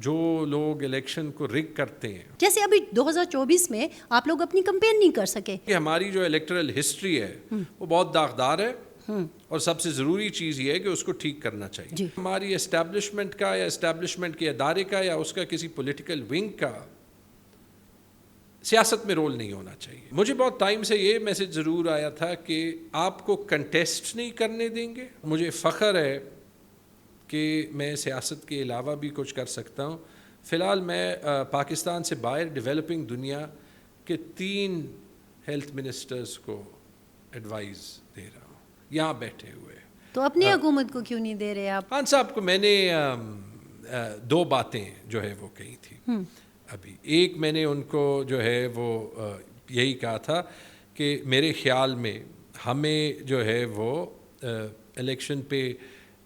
جو لوگ الیکشن کو رگ کرتے ہیں, جیسے ابھی 2024 میں آپ لوگ اپنی کمپین نہیں کر سکے. کہ ہماری جو الیکٹرل ہسٹری ہے وہ بہت داغدار ہے, اور سب سے ضروری چیز یہ ہے کہ اس کو ٹھیک کرنا چاہیے. ہماری اسٹیبلشمنٹ کا یا اسٹیبلشمنٹ کے ادارے کا یا اس کا کسی پولیٹیکل ونگ کا سیاست میں رول نہیں ہونا چاہیے. مجھے بہت ٹائم سے یہ میسج ضرور آیا تھا کہ آپ کو کنٹیسٹ نہیں کرنے دیں گے. مجھے فخر ہے کہ میں سیاست کے علاوہ بھی کچھ کر سکتا ہوں. فی الحال میں پاکستان سے باہر ڈیولپنگ دنیا کے 3 ہیلتھ منسٹرز کو ایڈوائز دے رہا ہوں یہاں بیٹھے ہوئے. تو اپنی حکومت کو کیوں نہیں دے رہے آپ؟ خان صاحب کو میں نے 2 باتیں جو ہے وہ کہی تھی ابھی. ایک میں نے ان کو جو ہے وہ یہی کہا تھا کہ میرے خیال میں ہمیں جو ہے وہ الیکشن پہ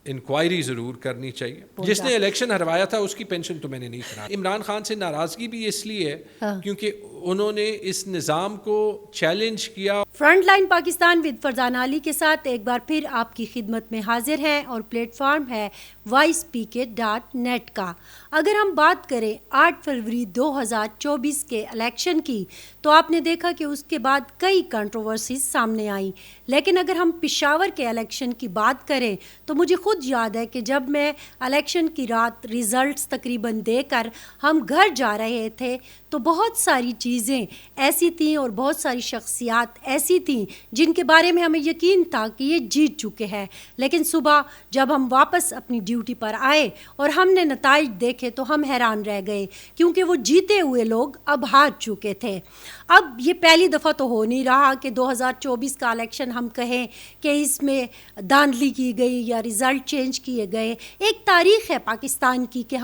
انکوائری ضرور کرنی چاہیے. جس نے الیکشن ہروایا تھا اس کی پینشن تو میں نے نہیں کرا. عمران خان سے ناراضگی بھی اس لیے ہے کیونکہ انہوں نے اس نظام کو چیلنج کیا. Front line Pakistan with Farzana Ali کے ساتھ ایک بار پھر آپ کی خدمت میں حاضر ہیں, اور پلیٹ فارم ہے voicepk.net کا. اگر ہم بات کریں 8 فروری 2024 کے الیکشن کی, تو آپ نے دیکھا کہ اس کے بعد کئی کنٹروورسیز سامنے آئیں. لیکن اگر ہم پشاور کے الیکشن کی بات کریں تو مجھے خود یاد ہے کہ جب میں الیکشن کی رات ریزلٹس تقریباً دے کر ہم گھر جا رہے تھے تو بہت ساری چیزیں ایسی تھیں اور بہت ساری شخصیات ایسی تھیں جن کے بارے میں ہمیں یقین تھا کہ یہ جیت چکے ہیں. لیکن صبح جب ہم واپس اپنی ڈیوٹی پر آئے اور ہم نے نتائج دیکھے تو ہم حیران رہ گئے, کیونکہ وہ جیتے ہوئے لوگ اب ہار چکے تھے. اب یہ پہلی دفعہ تو ہو نہیں رہا کہ 2024 کا الیکشن ہم کہیں کہ اس میں دھاندلی کی گئی یا ریزلٹ چینج کیے گئے. ایک تاریخ ہے پاکستان کی کہ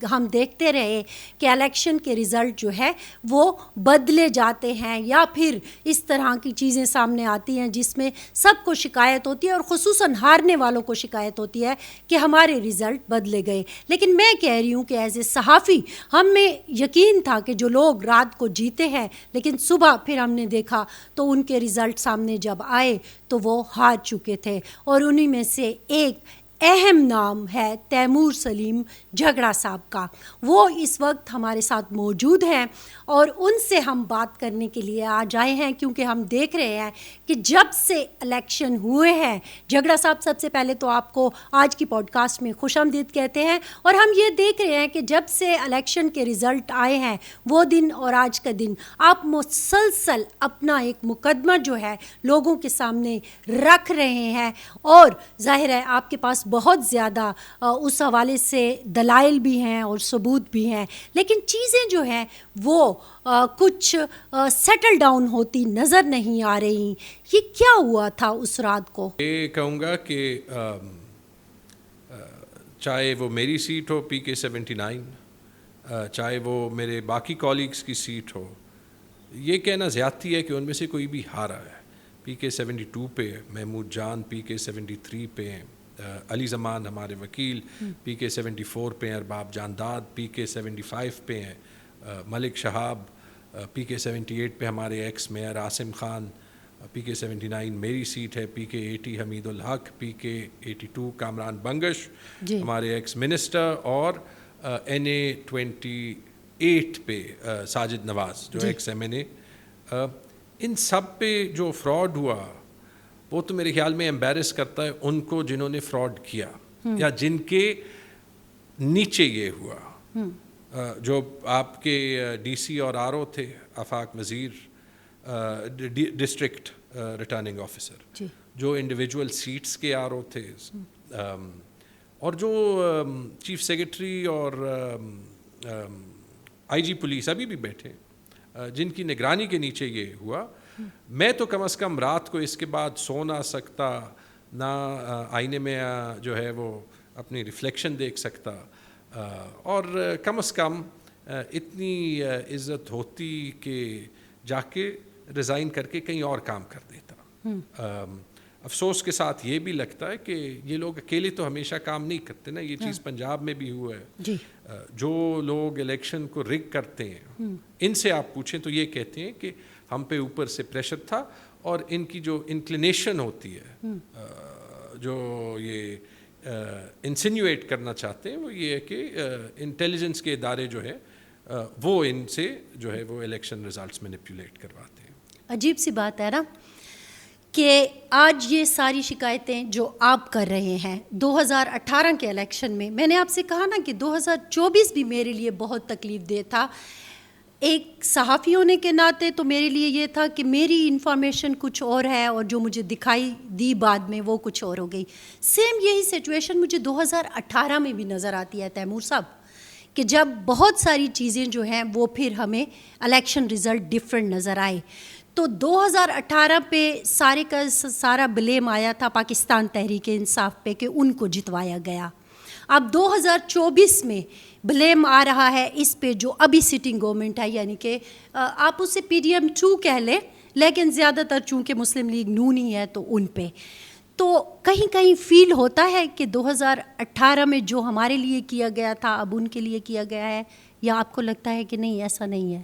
ہم دیکھتے رہے کہ الیکشن کے رزلٹ جو ہے وہ بدلے جاتے ہیں, یا پھر اس طرح کی چیزیں سامنے آتی ہیں جس میں سب کو شکایت ہوتی ہے, اور خصوصاً ہارنے والوں کو شکایت ہوتی ہے کہ ہمارے رزلٹ بدلے گئے. لیکن میں کہہ رہی ہوں کہ ایز اے صحافی ہمیں یقین تھا کہ جو لوگ رات کو جیتے ہیں, لیکن صبح پھر ہم نے دیکھا تو ان کے رزلٹ سامنے جب آئے تو وہ ہار چکے تھے. اور انہی میں سے ایک اہم نام ہے تیمور سلیم جھگڑا صاحب کا. وہ اس وقت ہمارے ساتھ موجود ہیں اور ان سے ہم بات کرنے کے لیے آج آئے ہیں, کیونکہ ہم دیکھ رہے ہیں کہ جب سے الیکشن ہوئے ہیں, جھگڑا صاحب سب سے پہلے تو آپ کو آج کی پوڈ کاسٹ میں خوش آمدید کہتے ہیں. اور ہم یہ دیکھ رہے ہیں کہ جب سے الیکشن کے رزلٹ آئے ہیں وہ دن اور آج کا دن آپ مسلسل اپنا ایک مقدمہ جو ہے لوگوں کے سامنے رکھ رہے ہیں, اور ظاہر ہے آپ کے پاس بہت زیادہ اس حوالے سے دلائل بھی ہیں اور ثبوت بھی ہیں. لیکن چیزیں جو ہیں وہ کچھ سیٹل ڈاؤن ہوتی نظر نہیں آ رہی. یہ کیا ہوا تھا اس رات کو؟ یہ کہوں گا کہ چاہے وہ میری سیٹ ہو PK-79, چاہے وہ میرے باقی کولیگز کی سیٹ ہو, یہ کہنا زیادتی ہے کہ ان میں سے کوئی بھی ہارا ہے. PK-72 پہ محمود جان PK-73 پہ ہیں, علی زمان ہمارے وکیل PK-74 پہ ہیں, ارباب جانداد PK-75 پہ ہیں, ملک شہاب PK-78 پہ ہمارے x mayor, Asim Khan PK-79 میری سیٹ ہے, PK-80 حمید الحق, PK-82 کامران بنگش ہمارے ایکس منسٹر, اور NA-28 پہ ساجد نواز جو ایکس MNA. ان سب پہ جو فراڈ ہوا وہ تو میرے خیال میں ایمبیرس کرتا ہے ان کو جنہوں نے فراڈ کیا یا جن کے نیچے یہ ہوا. جو آپ کے DC اور RO تھے, آفاق وزیر, ڈسٹرکٹ ریٹرننگ آفیسر, جو انڈیویجول سیٹس کے RO تھے, اور جو چیف سیکرٹری اور IG پولیس ابھی بھی بیٹھے, جن کی نگرانی کے نیچے یہ ہوا. میں تو کم از کم رات کو اس کے بعد سو نہ سکتا, نہ آئینے میں جو ہے وہ اپنی ریفلیکشن دیکھ سکتا, اور کم از کم اتنی عزت ہوتی کہ جا کے ریزائن کر کے کہیں اور کام کر دیتا. افسوس کے ساتھ یہ بھی لگتا ہے کہ یہ لوگ اکیلے تو ہمیشہ کام نہیں کرتے نا. یہ چیز پنجاب میں بھی ہوا ہے. جو لوگ الیکشن کو رگ کرتے ہیں ان سے آپ پوچھیں تو یہ کہتے ہیں کہ ہم پہ اوپر سے پریشر تھا, اور ان کی جو انکلینیشن ہوتی ہے, جو یہ انسینیویٹ کرنا چاہتے ہیں وہ یہ ہے کہ انٹیلیجنس کے ادارے جو ہے وہ ان سے جو ہے وہ الیکشن ریزلٹس مینیپولیٹ کرواتے ہیں. عجیب سی بات ہے نا کہ آج یہ ساری شکایتیں جو آپ کر رہے ہیں 2018 کے الیکشن میں نے آپ سے کہا نا کہ 2024 بھی میرے لیے بہت تکلیف دہ تھا. ایک صحافی ہونے کے ناطے تو میرے لیے یہ تھا کہ میری انفارمیشن کچھ اور ہے اور جو مجھے دکھائی دی بعد میں وہ کچھ اور ہو گئی. سیم یہی سچویشن مجھے 2018 میں بھی نظر آتی ہے تیمور صاحب کہ جب بہت ساری چیزیں جو ہیں وہ پھر ہمیں الیکشن رزلٹ ڈفرینٹ نظر آئے. تو 2018 پہ سارے کا سارا بلیم آیا تھا پاکستان تحریک انصاف پہ کہ ان کو جتوایا گیا. اب 2024 میں بلیم آ رہا ہے اس پہ جو ابھی سٹنگ گورنمنٹ ہے, یعنی کہ آپ اسے PDM-2 کہہ لیں, لیکن زیادہ تر چونکہ مسلم لیگ نون ہی ہے تو ان پہ. تو کہیں کہیں فیل ہوتا ہے کہ 2018 میں جو ہمارے لیے کیا گیا تھا اب ان کے لیے کیا گیا ہے, یا آپ کو لگتا ہے کہ نہیں ایسا نہیں ہے؟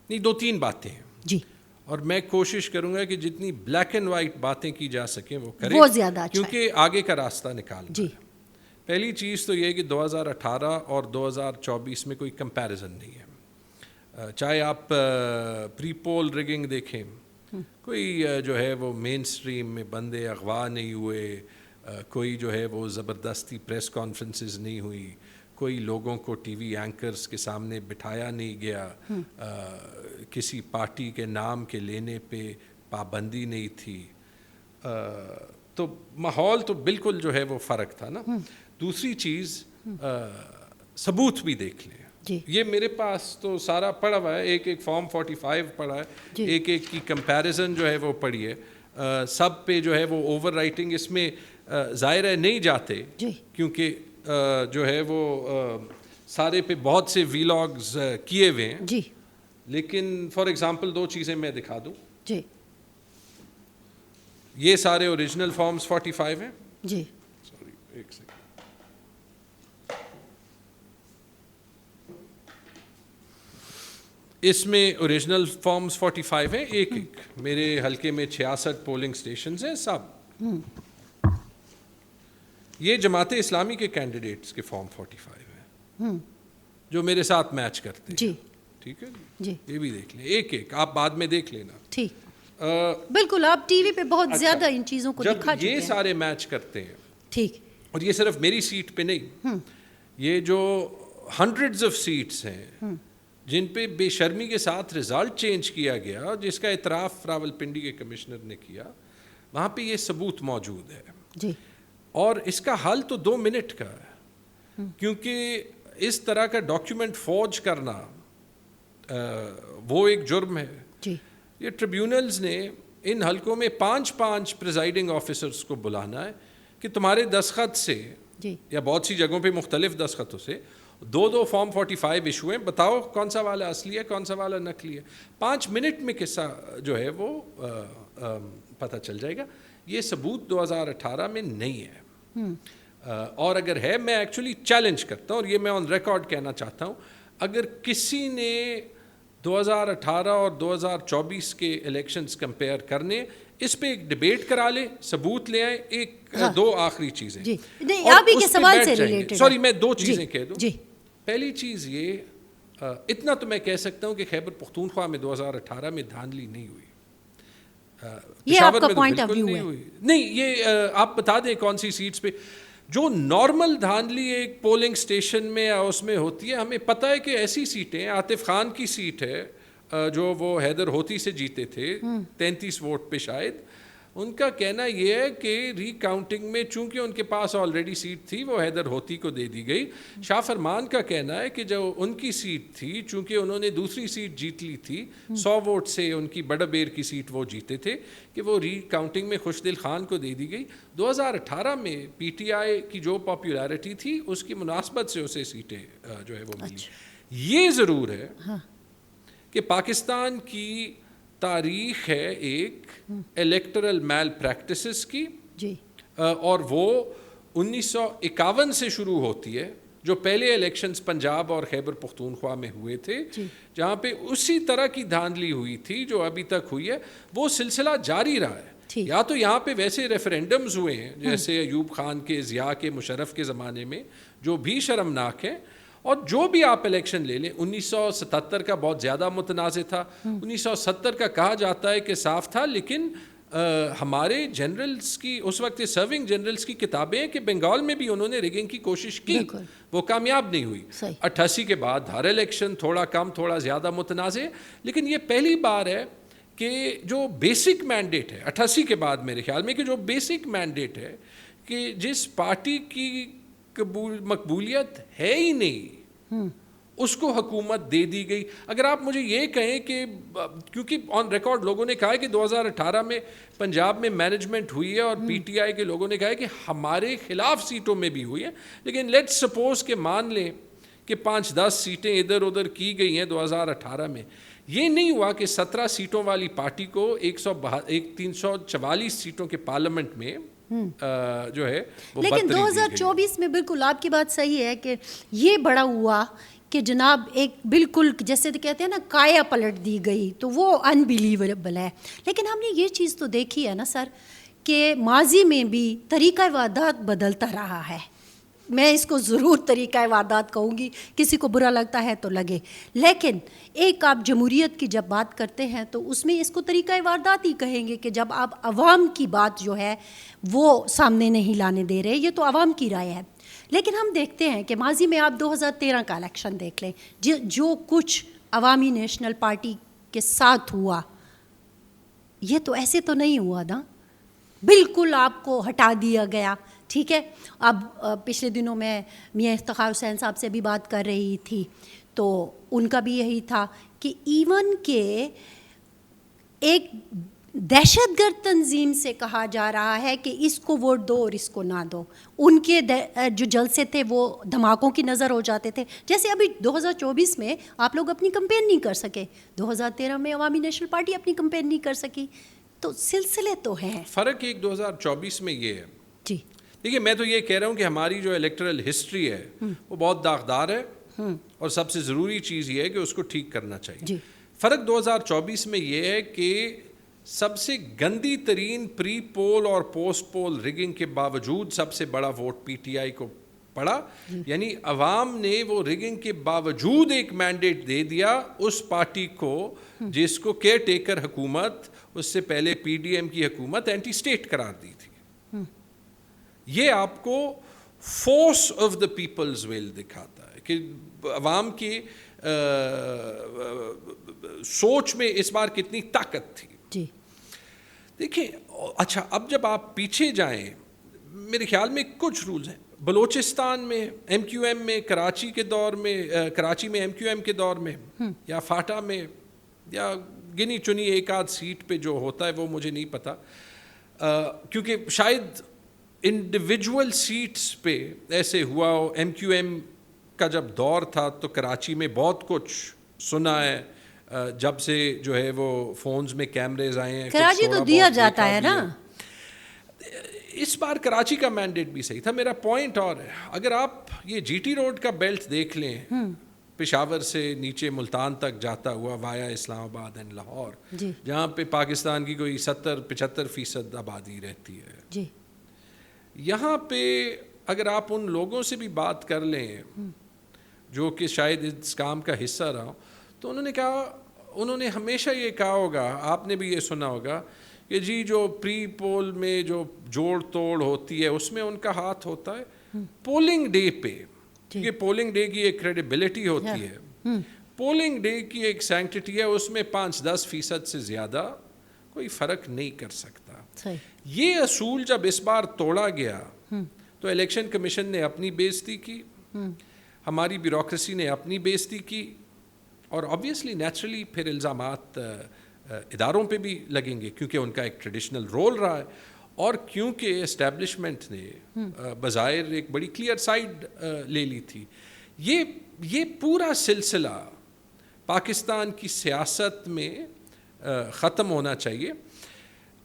نہیں, 2-3 باتیں ہیں جی, اور میں کوشش کروں گا کہ جتنی بلیک اینڈ وائٹ باتیں کی جا سکیں وہ کریں, وہ زیادہ اچھا کیونکہ آگے کا راستہ نکالنا جی. ہے. پہلی چیز تو یہ کہ 2018 اور 2024 میں کوئی کمپیریزن نہیں ہے. چاہے آپ پری پول ریگنگ دیکھیں, کوئی جو ہے وہ مین سٹریم میں بندے اغوا نہیں ہوئے, کوئی جو ہے وہ زبردستی پریس کانفرنسز نہیں ہوئی, کوئی لوگوں کو ٹی وی اینکرز کے سامنے بٹھایا نہیں گیا, کسی پارٹی کے نام کے لینے پہ پابندی نہیں تھی. تو ماحول تو بالکل جو ہے وہ فرق تھا نا. دوسری چیز ثبوت بھی دیکھ لیں. جی. یہ میرے پاس تو سارا پڑا ہوا ہے, ایک فارم 45 پڑا ہے, ایک کی کمپیریزن جو ہے وہ پڑھی ہے. سب پہ جو ہے وہ اوور رائٹنگ اس میں ظاہر ہے نہیں جاتے, کیونکہ جو ہے وہ سارے پہ بہت سے ویلاگز کیے ہوئے ہیں. جی. لیکن فار ایگزامپل 2 چیزیں میں دکھا دوں. جی. یہ سارے اوریجنل فارمز 45 ہیں. جی. سوری, ایک سیکنڈ. اس میں اوریجنل فارمز 45 ہیں, ایک میرے حلقے میں 66 پولنگ سٹیشنز ہیں سب. یہ جماعت اسلامی کے کینڈیڈیٹس کے فارم 45 ہیں جو میرے ساتھ میچ کرتے ہیں. جی. ٹھیک ہے جی. یہ بھی دیکھ لیں, ایک آپ بعد میں دیکھ لینا. ٹھیک, بالکل. آپ ٹی وی پہ بہت زیادہ ان چیزوں کو دکھا چکے ہیں. یہ سارے میچ کرتے ہیں. ٹھیک. اور یہ صرف میری سیٹ پہ نہیں, یہ جو ہنڈریڈز آف سیٹس ہیں جن پہ بے شرمی کے ساتھ رزلٹ چینج کیا گیا, جس کا اعتراف راولپنڈی کے کمشنر نے کیا, وہاں پہ یہ ثبوت موجود ہے. جی. اور اس کا حل تو 2 منٹ کا ہے, کیونکہ اس طرح کا ڈاکیومنٹ فورج کرنا وہ ایک جرم ہے. جی. یہ ٹریبیونلز نے ان حلقوں میں 5 پریزائڈنگ آفیسرز کو بلانا ہے کہ تمہارے دستخط سے, یا بہت سی جگہوں پہ مختلف دستخطوں سے 2 فارم 45 ایشو ہیں, بتاؤ کون سا والا اصلی ہے کون سا والا نقلی ہے. 5 منٹ میں قصہ جو ہے وہ پتہ چل جائے گا. یہ ثبوت 2018 میں نہیں ہے, اور اگر ہے میں ایکچولی چیلنج کرتا ہوں, اور یہ میں آن ریکارڈ کہنا چاہتا ہوں, اگر کسی نے 2018 اور 2024 کے الیکشنز کمپیئر کرنے, اس پہ ایک ڈیبیٹ کرا لیں, ثبوت لے آئیں. 2 آخری چیزیں, آپ ہی کے سوال سے ریلیٹڈ, سوری میں 2 چیزیں کہہ دوں. پہلی چیز یہ, اتنا تو میں کہہ سکتا ہوں کہ خیبر پختونخوا میں 2018 میں دھاندلی نہیں ہوئی. یہ آپ کا پوائنٹ آف ویو ہے. نہیں, یہ آپ بتا دیں کون سی سیٹس پہ جو نارمل دھاندلی ایک پولنگ سٹیشن میں اس میں ہوتی ہے. ہمیں پتہ ہے کہ ایسی سیٹیں, عاطف خان کی سیٹ ہے جو وہ حیدر ہوتی سے جیتے تھے 33 ووٹ پہ شاید, ان کا کہنا یہ ہے کہ ری کاؤنٹنگ میں چونکہ ان کے پاس آلریڈی سیٹ تھی وہ حیدر ہوتی کو دے دی گئی. شاہ فرمان کا کہنا ہے کہ جو ان کی سیٹ تھی چونکہ انہوں نے دوسری سیٹ جیت لی تھی 100 ووٹ سے, ان کی بڑا بیر کی سیٹ وہ جیتے تھے, کہ وہ ری کاؤنٹنگ میں خوشدل خان کو دے دی گئی. 2018 میں پی ٹی آئی کی جو پاپولیرٹی تھی اس کی مناسبت سے اسے سیٹیں جو ہے وہ ملی. یہ ضرور ہے کہ پاکستان کی تاریخ ہے ایک الیکٹرل میل پریکٹسز کی, اور وہ 1951 سے شروع ہوتی ہے, جو پہلے الیکشنز پنجاب اور خیبر پختونخوا میں ہوئے تھے, جہاں پہ اسی طرح کی دھاندلی ہوئی تھی جو ابھی تک ہوئی ہے. وہ سلسلہ جاری رہا ہے. یا تو یہاں پہ ویسے ریفرینڈمز ہوئے ہیں جیسے ایوب خان کے، ضیاء کے، مشرف کے زمانے میں، جو بھی شرمناک ہیں، اور جو بھی آپ الیکشن لے لیں، 1977 کا بہت زیادہ متنازع تھا، 1970 کا کہا جاتا ہے کہ صاف تھا، لیکن ہمارے جنرلز کی اس وقت سرونگ جنرلز کی کتابیں ہیں کہ بنگال میں بھی انہوں نے ریگنگ کی کوشش کی، وہ کامیاب نہیں ہوئی۔ 88 کے بعد ہر الیکشن تھوڑا کم تھوڑا زیادہ متنازع، لیکن یہ پہلی بار ہے کہ جو بیسک مینڈیٹ ہے 88 کے بعد میرے خیال میں، کہ جو بیسک مینڈیٹ ہے کہ جس پارٹی کی مقبولیت ہے ہی نہیں اس کو حکومت دے دی گئی۔ اگر آپ مجھے یہ کہیں کہ کیونکہ آن ریکارڈ لوگوں نے کہا ہے کہ 2018 میں پنجاب میں مینجمنٹ ہوئی ہے اور پی ٹی آئی کے لوگوں نے کہا ہے کہ ہمارے خلاف سیٹوں میں بھی ہوئی ہے، لیکن لیٹ سپوز کہ مان لیں کہ 5-10 سیٹیں ادھر ادھر کی گئی ہیں 2018 میں، یہ نہیں ہوا کہ 17 سیٹوں والی پارٹی کو 344 سیٹوں کے پارلیمنٹ میں جو ہے وہ، لیکن 2024 میں بالکل آپ کی بات صحیح ہے کہ یہ بڑا ہوا کہ جناب ایک بالکل جیسے کہتے ہیں نا کایا پلٹ دی گئی، تو وہ انبیلیویبل ہے۔ لیکن ہم نے یہ چیز تو دیکھی ہے نا سر کہ ماضی میں بھی طریقہ واردات بدلتا رہا ہے، میں اس کو ضرور طریقہ واردات کہوں گی، کسی کو برا لگتا ہے تو لگے، لیکن ایک آپ جمہوریت کی جب بات کرتے ہیں تو اس میں اس کو طریقہ واردات ہی کہیں گے کہ جب آپ عوام کی بات جو ہے وہ سامنے نہیں لانے دے رہے، یہ تو عوام کی رائے ہے۔ لیکن ہم دیکھتے ہیں کہ ماضی میں آپ 2013 کا الیکشن دیکھ لیں، جو کچھ عوامی نیشنل پارٹی کے ساتھ ہوا، یہ تو ایسے تو نہیں ہوا نا، بالکل آپ کو ہٹا دیا گیا، ٹھیک ہے۔ اب پچھلے دنوں میں میاں افتخار حسین صاحب سے بھی بات کر رہی تھی، تو ان کا بھی یہی تھا کہ ایون کہ ایک دہشت گرد تنظیم سے کہا جا رہا ہے کہ اس کو ووٹ دو اور اس کو نہ دو، ان کے جو جلسے تھے وہ دھماکوں کی نظر ہو جاتے تھے۔ جیسے ابھی 2024 میں آپ لوگ اپنی کمپین نہیں کر سکے، 2013 میں عوامی نیشنل پارٹی اپنی کمپین نہیں کر سکی، تو سلسلے تو ہیں۔ فرق ایک 2024 میں یہ ہے، جی دیکھیے میں تو یہ کہہ رہا ہوں کہ ہماری جو الیکٹرل ہسٹری ہے وہ بہت داغدار ہے، اور سب سے ضروری چیز یہ ہے کہ اس کو ٹھیک کرنا چاہیے۔ فرق 2024 میں یہ ہے کہ سب سے گندی ترین پری پول اور پوسٹ پول ریگنگ کے باوجود سب سے بڑا ووٹ پی ٹی آئی کو پڑا، یعنی عوام نے وہ ریگنگ کے باوجود ایک مینڈیٹ دے دیا اس پارٹی کو جس کو کیئر ٹیکر حکومت، اس سے پہلے پی ڈی ایم کی حکومت اینٹی اسٹیٹ قرار دی تھی۔ یہ آپ کو فورس آف دا پیپلز ول دکھاتا ہے کہ عوام کی سوچ میں اس بار کتنی طاقت تھی۔ جی دیکھیں اچھا، اب جب آپ پیچھے جائیں، میرے خیال میں کچھ رولز ہیں بلوچستان میں ایم کیو ایم میں، کراچی کے دور میں، کراچی میں ایم کیو ایم کے دور میں، یا فاٹا میں، یا گنی چنی ایک آدھ سیٹ پہ جو ہوتا ہے وہ مجھے نہیں پتا، کیونکہ شاید انڈیویجول سیٹس پہ ایسے ہوا ہو۔ ایم کیو ایم کا جب دور تھا تو کراچی میں بہت کچھ سنا ہے، جب سے جو ہے وہ فونز میں کیمریز آئے ہیں، کراچی تو دیا جاتا ہے نا۔ اس بار کراچی کا مینڈیٹ بھی صحیح تھا۔ میرا پوائنٹ اور ہے، اگر آپ یہ جی ٹی روڈ کا بیلٹ دیکھ لیں، پشاور سے نیچے ملتان تک جاتا ہوا وایا اسلام آباد اینڈ لاہور، جہاں پہ پاکستان کی کوئی 70-75% آبادی رہتی ہے، جی یہاں پہ اگر آپ ان لوگوں سے بھی بات کر لیں جو کہ شاید اس کام کا حصہ رہا، تو انہوں نے کہا، انہوں نے ہمیشہ یہ کہا ہوگا، آپ نے بھی یہ سنا ہوگا کہ جی جو پری پول میں جو جوڑ توڑ ہوتی ہے اس میں ان کا ہاتھ ہوتا ہے، پولنگ ڈے پہ، کیونکہ پولنگ ڈے کی ایک کریڈیبلٹی ہوتی ہے، پولنگ ڈے کی ایک سینکٹیٹی ہے، اس میں 5-10% سے زیادہ کوئی فرق نہیں کر سکتا۔ یہ اصول جب اس بار توڑا گیا تو الیکشن کمیشن نے اپنی بےعزتی کی، ہماری بیوروکریسی نے اپنی بےعزتی کی، اور آبویسلی نیچرلی پھر الزامات اداروں پہ بھی لگیں گے، کیونکہ ان کا ایک ٹریڈیشنل رول رہا ہے، اور کیونکہ اسٹیبلشمنٹ نے بظاہر ایک بڑی کلیئر سائڈ لے لی تھی۔ یہ پورا سلسلہ پاکستان کی سیاست میں ختم ہونا چاہیے۔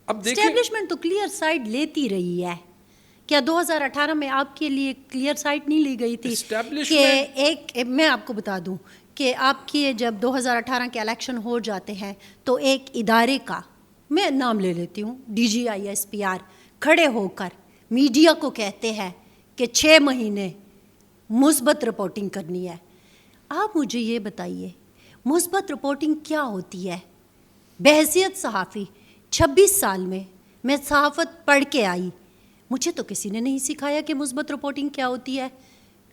اب دیکھیں اسٹیبلشمنٹ تو کلیئر سائڈ لیتی رہی ہے، کیا 2018 میں آپ کے لیے کلیئر سائڈ نہیں لی گئی تھی کہ ایک، میں آپ کو بتا دوں کہ آپ کے جب 2018 کے الیکشن ہو جاتے ہیں تو ایک ادارے کا میں نام لے لیتی ہوں, DGISPR کھڑے ہو کر میڈیا کو کہتے ہیں کہ 6 مہینے مثبت رپورٹنگ کرنی ہے. آپ مجھے یہ بتائیے مثبت رپورٹنگ کیا ہوتی ہے؟ بحیثیت صحافی 26 سال میں صحافت پڑھ کے آئی, مجھے تو کسی نے نہیں سکھایا کہ مثبت رپورٹنگ کیا ہوتی ہے.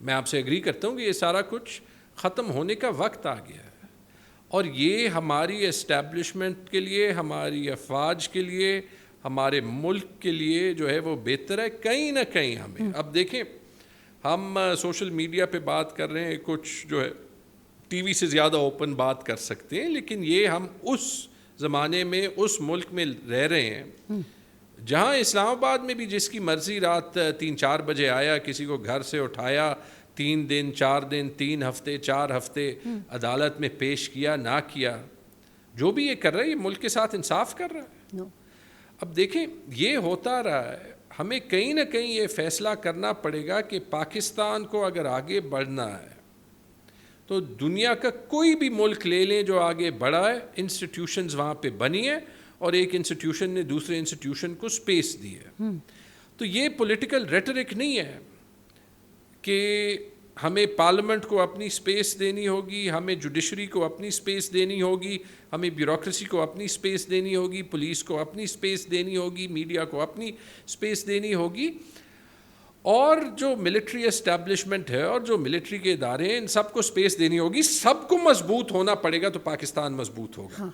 میں آپ سے ایگری کرتا ہوں کہ یہ سارا کچھ ختم ہونے کا وقت آ گیا ہے, اور یہ ہماری اسٹیبلشمنٹ کے لیے, ہماری افواج کے لیے, ہمارے ملک کے لیے جو ہے وہ بہتر ہے. کہیں نہ کہیں ہمیں اب دیکھیں, ہم سوشل میڈیا پہ بات کر رہے ہیں, کچھ جو ہے ٹی وی سے زیادہ اوپن بات کر سکتے ہیں, لیکن یہ ہم اس زمانے میں اس ملک میں رہ رہے ہیں جہاں اسلام آباد میں بھی جس کی مرضی رات 3-4 بجے آیا, کسی کو گھر سے اٹھایا, 3 دن 4 دن 3 ہفتے 4 ہفتے عدالت میں پیش کیا, نہ کیا, جو بھی یہ کر رہا ہے یہ ملک کے ساتھ انصاف کر رہا ہے. اب دیکھیں یہ ہوتا رہا ہے, ہمیں کہیں نہ کہیں یہ فیصلہ کرنا پڑے گا کہ پاکستان کو اگر آگے بڑھنا ہے تو دنیا کا کوئی بھی ملک لے لیں جو آگے بڑھا ہے, انسٹیٹیوشنز وہاں پہ بنی ہے اور ایک انسٹیٹیوشن نے دوسرے انسٹیٹیوشن کو سپیس دی ہے. تو یہ پولیٹیکل ریٹرک نہیں ہے کہ ہمیں پارلیمنٹ کو اپنی سپیس دینی ہوگی, ہمیں جوڈیشری کو اپنی سپیس دینی ہوگی, ہمیں بیوروکریسی کو اپنی سپیس دینی ہوگی, پولیس کو اپنی سپیس دینی ہوگی, میڈیا کو اپنی سپیس دینی ہوگی, اور جو ملٹری اسٹیبلشمنٹ ہے اور جو ملٹری کے ادارے ہیں ان سب کو سپیس دینی ہوگی. سب کو مضبوط ہونا پڑے گا تو پاکستان مضبوط ہوگا.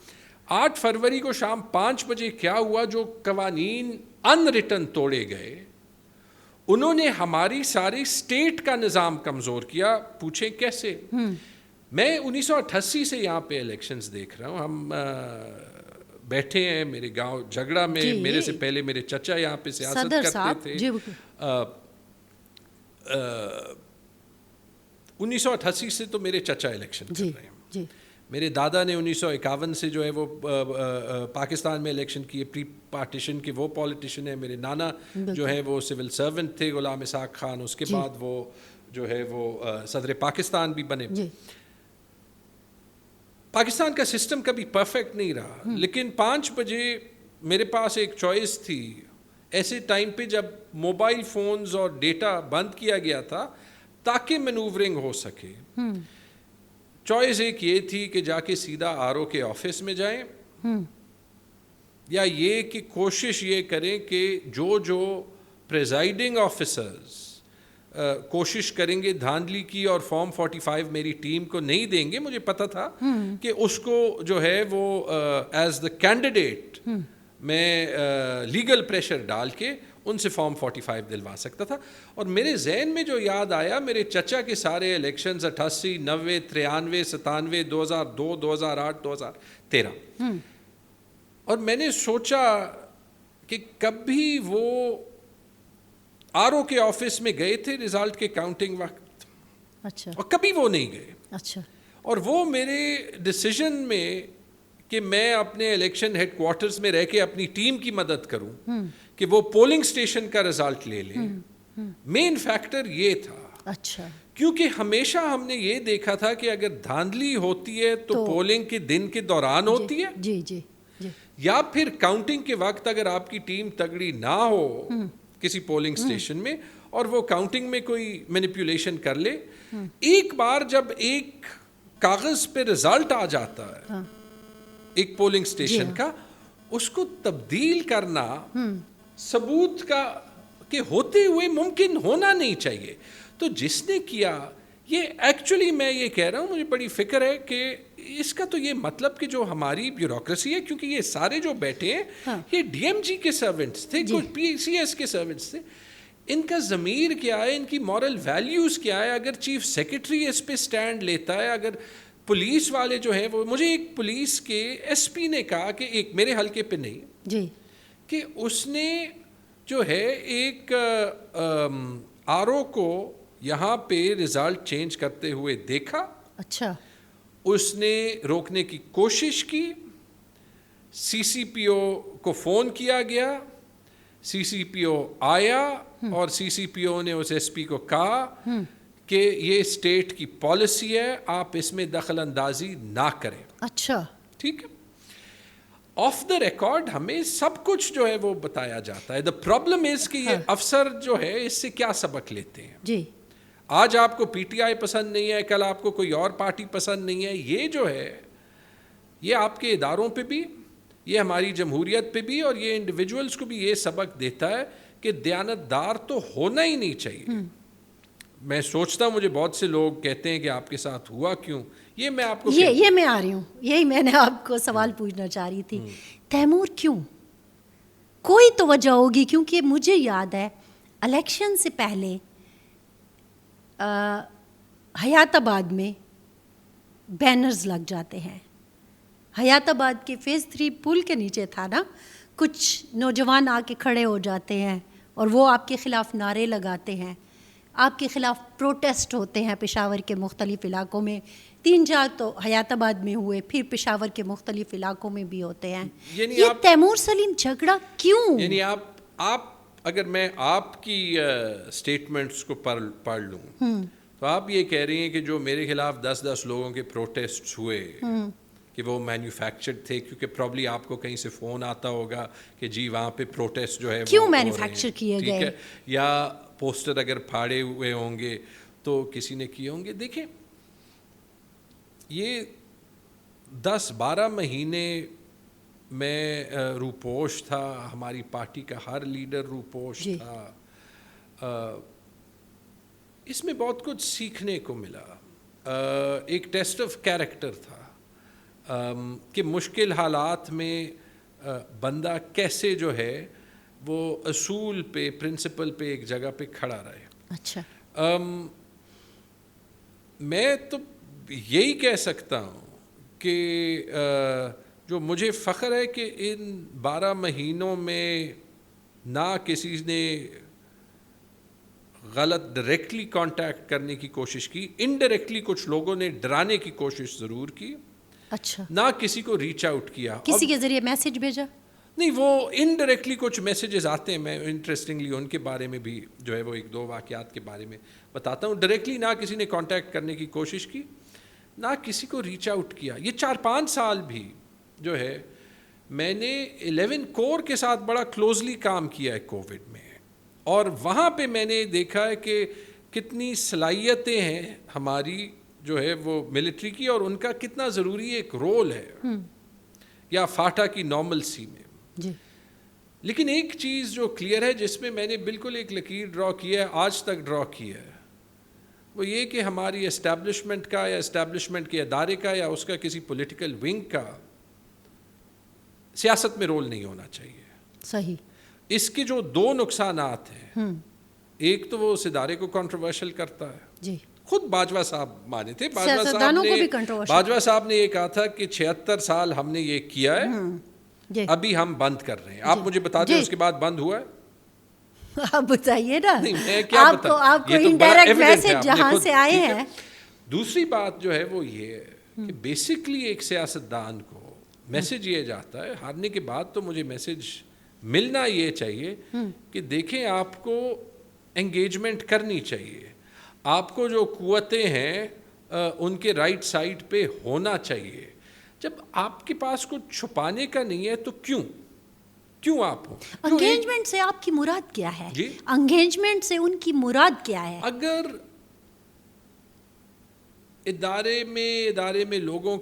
8 فروری کو شام 5 بجے کیا ہوا؟ جو قوانین ان ریٹن توڑے گئے, انہوں نے ہماری ساری اسٹیٹ کا نظام کمزور کیا. پوچھیں کیسے؟ میں 1988 سے یہاں پہ الیکشنز دیکھ رہا ہوں. ہم بیٹھے ہیں میرے گاؤں جھگڑا میں, میرے سے پہلے میرے چچا یہاں پہ سیاست کرتے تھے. 1988 سے تو میرے چچا الیکشن کر رہے ہیں. میرے دادا نے 1951 سے جو ہے وہ پاکستان میں الیکشن کیے, پری پارٹیشن کے وہ پولیٹیشین ہیں. میرے نانا جو ہے وہ سول سرونٹ تھے, غلام اسحاق خان, اس کے بعد وہ جو ہے وہ صدر پاکستان بھی بنے. پاکستان کا سسٹم کبھی پرفیکٹ نہیں رہا, لیکن 5 بجے میرے پاس ایک چوائس تھی ایسے ٹائم پہ جب موبائل فونز اور ڈیٹا بند کیا گیا تھا تاکہ مینوورنگ ہو سکے. چوائس ایک یہ تھی کہ جا کے سیدھا RO کے آفس میں جائیں, یا یہ کہ کوشش یہ کریں کہ جو پریزائڈنگ آفیسرز کوشش کریں گے دھاندلی کی اور فارم 45 میری ٹیم کو نہیں دیں گے. مجھے پتا تھا کہ اس کو جو ہے وہ ایز دا کینڈیڈیٹ میں لیگل پریشر ڈال کے ان سے فارم 45 دلوا سکتا تھا. اور میرے ذہن میں جو یاد آیا, میرے چچا کے سارے الیکشنز 88, 90, 93, 97, 2002, 2008, 2013, اور میں نے سوچا کہ کبھی وہ RO کے آفس میں گئے تھے رزلٹ کے کاؤنٹنگ وقت, اور کبھی وہ نہیں گئے. اور وہ میرے ڈیسیژن میں کہ میں اپنے الیکشن ہیڈ کوارٹرز میں رہ کے اپنی ٹیم کی مدد کروں کہ وہ پولنگ سٹیشن کا رزلٹ لے لیں, مین فیکٹر یہ تھا. کیونکہ ہمیشہ ہم نے یہ دیکھا تھا کہ اگر دھاندلی ہوتی ہے تو پولنگ کے دن کے دوران ہوتی ہے, یا پھر کاؤنٹنگ کے وقت اگر آپ کی ٹیم تگڑی نہ ہو کسی پولنگ سٹیشن میں اور وہ کاؤنٹنگ میں کوئی مینیپولیشن کر لے. ایک بار جب ایک کاغذ پہ رزلٹ آ جاتا ہے ایک پولنگ سٹیشن کا, اس کو تبدیل کرنا ثبوت کا کہ ہوتے ہوئے ممکن ہونا نہیں چاہیے. تو جس نے کیا یہ, ایکچولی میں یہ کہہ رہا ہوں, مجھے بڑی فکر ہے کہ اس کا تو یہ مطلب کہ جو ہماری بیوروکریسی ہے, کیونکہ یہ سارے جو بیٹھے ہیں یہ DMG کے سرونٹس تھے, کچھ PCS کے سرونٹس تھے, ان کا ضمیر کیا ہے, ان کی مورل ویلیوز کیا ہے. اگر چیف سیکرٹری اس پہ سٹینڈ لیتا ہے, اگر پولیس والے جو ہیں وہ, مجھے ایک پولیس کے SP نے کہا کہ ایک میرے حلقے پہ نہیں کہ اس نے جو ہے ایک RO کو یہاں پہ رزلٹ چینج کرتے ہوئے دیکھا. اس نے روکنے کی کوشش کی, CCPO کو فون کیا گیا, CCPO آیا اور CCPO نے اس SP کو کہا کہ یہ اسٹیٹ کی پالیسی ہے, آپ اس میں دخل اندازی نہ کریں. ٹھیک ہے. آف دا ریکارڈ ہمیں سب کچھ جو ہے وہ بتایا جاتا ہے. دا پرابلم از کہ یہ افسر جو ہے اس سے کیا سبق لیتے ہیں. جی آج آپ کو پی ٹی آئی پسند نہیں ہے, کل آپ کو کوئی اور پارٹی پسند نہیں ہے. یہ جو ہے یہ آپ کے اداروں پہ بھی, یہ ہماری جمہوریت پہ بھی, اور یہ انڈیویجولز کو بھی یہ سبق دیتا ہے کہ دیانتدار تو ہونا ہی نہیں چاہیے. میں سوچتا ہوں, مجھے بہت سے لوگ کہتے ہیں کہ آپ کے ساتھ ہوا کیوں. یہ میں آپ کو یہ میں آ رہی ہوں, یہی میں نے آپ کو سوال پوچھنا چاہ رہی تھی. تیمور کیوں؟ کوئی تو وجہ ہوگی, کیونکہ مجھے یاد ہے الیکشن سے پہلے حیات آباد میں بینرز لگ جاتے ہیں. حیات آباد کے فیز 3 پل کے نیچے تھا نا, کچھ نوجوان آ کے کھڑے ہو جاتے ہیں اور وہ آپ کے خلاف نعرے لگاتے ہیں, آپ کے خلاف پروٹیسٹ ہوتے ہیں پشاور کے مختلف علاقوں میں. 3-4 تو حیات آباد میں ہوئے, پھر پشاور کے مختلف علاقوں میں بھی ہوتے ہیں. یہ تیمور سلیم جھگڑا کیوں؟ یعنی آپ اگر میں آپ کی اسٹیٹمنٹس کو پڑھ لوں تو آپ یہ کہہ رہی ہیں کہ جو میرے خلاف 10 لوگوں کے پروٹیسٹ ہوئے کہ وہ مینوفیکچرڈ تھے, کیونکہ پرابلی آپ کو کہیں سے فون آتا ہوگا کہ جی وہاں پہ پروٹیسٹ جو ہے کیوں مینوفیکچر کیے گئے, ٹھیک ہے, یا پوسٹر اگر پھاڑے ہوئے ہوں گے تو کسی نے کیے ہوں گے. دیکھیں یہ 10-12 مہینے میں روپوش تھا, ہماری پارٹی کا ہر لیڈر روپوش تھا. اس میں بہت کچھ سیکھنے کو ملا. ایک ٹیسٹ آف کیریکٹر تھا کہ مشکل حالات میں بندہ کیسے جو ہے وہ اصول پہ, پرنسپل پہ ایک جگہ پہ کھڑا رہے. اچھا, میں تو یہی کہہ سکتا ہوں کہ جو مجھے فخر ہے کہ ان 12 مہینوں میں نہ کسی نے غلط ڈائریکٹلی کانٹیکٹ کرنے کی کوشش کی, انڈائریکٹلی کچھ لوگوں نے ڈرانے کی کوشش ضرور کی. اچھا, نہ کسی کو ریچ آؤٹ کیا, کسی کے ذریعے میسج بھیجا نہیں. وہ انڈائریکٹلی کچھ میسیجز آتے ہیں, میں انٹرسٹنگلی ان کے بارے میں بھی جو ہے وہ 1-2 واقعات کے بارے میں بتاتا ہوں. ڈائریکٹلی نہ کسی نے کانٹیکٹ کرنے کی کوشش کی, نہ کسی کو ریچ آؤٹ کیا. یہ 4-5 سال بھی جو ہے میں نے 11 کور کے ساتھ بڑا کلوزلی کام کیا ہے کووڈ میں, اور وہاں پہ میں نے دیکھا ہے کہ کتنی صلاحیتیں ہیں ہماری جو ہے وہ ملٹری کی, اور ان کا کتنا ضروری ایک رول ہے, یا فاٹا کی نارملسی میں. جی, لیکن ایک چیز جو کلیئر ہے, جس میں میں نے بالکل ایک لکیر ڈرا کی ہے, آج تک ڈرا کی ہے, وہ یہ کہ ہماری اسٹیبلشمنٹ کا, یا اسٹیبلشمنٹ کے ادارے کا, یا اس کا کسی پولیٹیکل ونگ کا سیاست میں رول نہیں ہونا چاہیے. صحیح. اس کے جو 2 نقصانات ہیں, ایک تو وہ اس ادارے کو کنٹروورشل کرتا ہے. جی, خود باجوہ صاحب مانے تھے, باجوہ صاحب نے یہ کہا تھا کہ 76 سال ہم نے یہ کیا ہے, ابھی ہم بند کر رہے ہیں. آپ مجھے بتا دیں اس کے بعد بند ہوا ہے؟ آپ بتائیے نا, آپ کو انڈائریکٹ میسج جہاں سے آئے ہیں. دوسری بات جو ہے وہ یہ ہے کہ بیسکلی ایک سیاستدان کو میسج یہ جاتا ہے, ہارنے کے بعد تو مجھے میسج ملنا یہ چاہیے کہ دیکھیں آپ کو انگیجمنٹ کرنی چاہیے, آپ کو جو قوتیں ہیں ان کے رائٹ سائڈ پہ ہونا چاہیے. جب آپ کے پاس کچھ چھپانے کا نہیں ہے تو کیوں آپ ہو؟ انگیجمنٹ سے آپ کی مراد کیا ہے؟ جی, انگیجمنٹ سے ان کی مراد کیا ہے؟ اگر ادارے میں لوگوں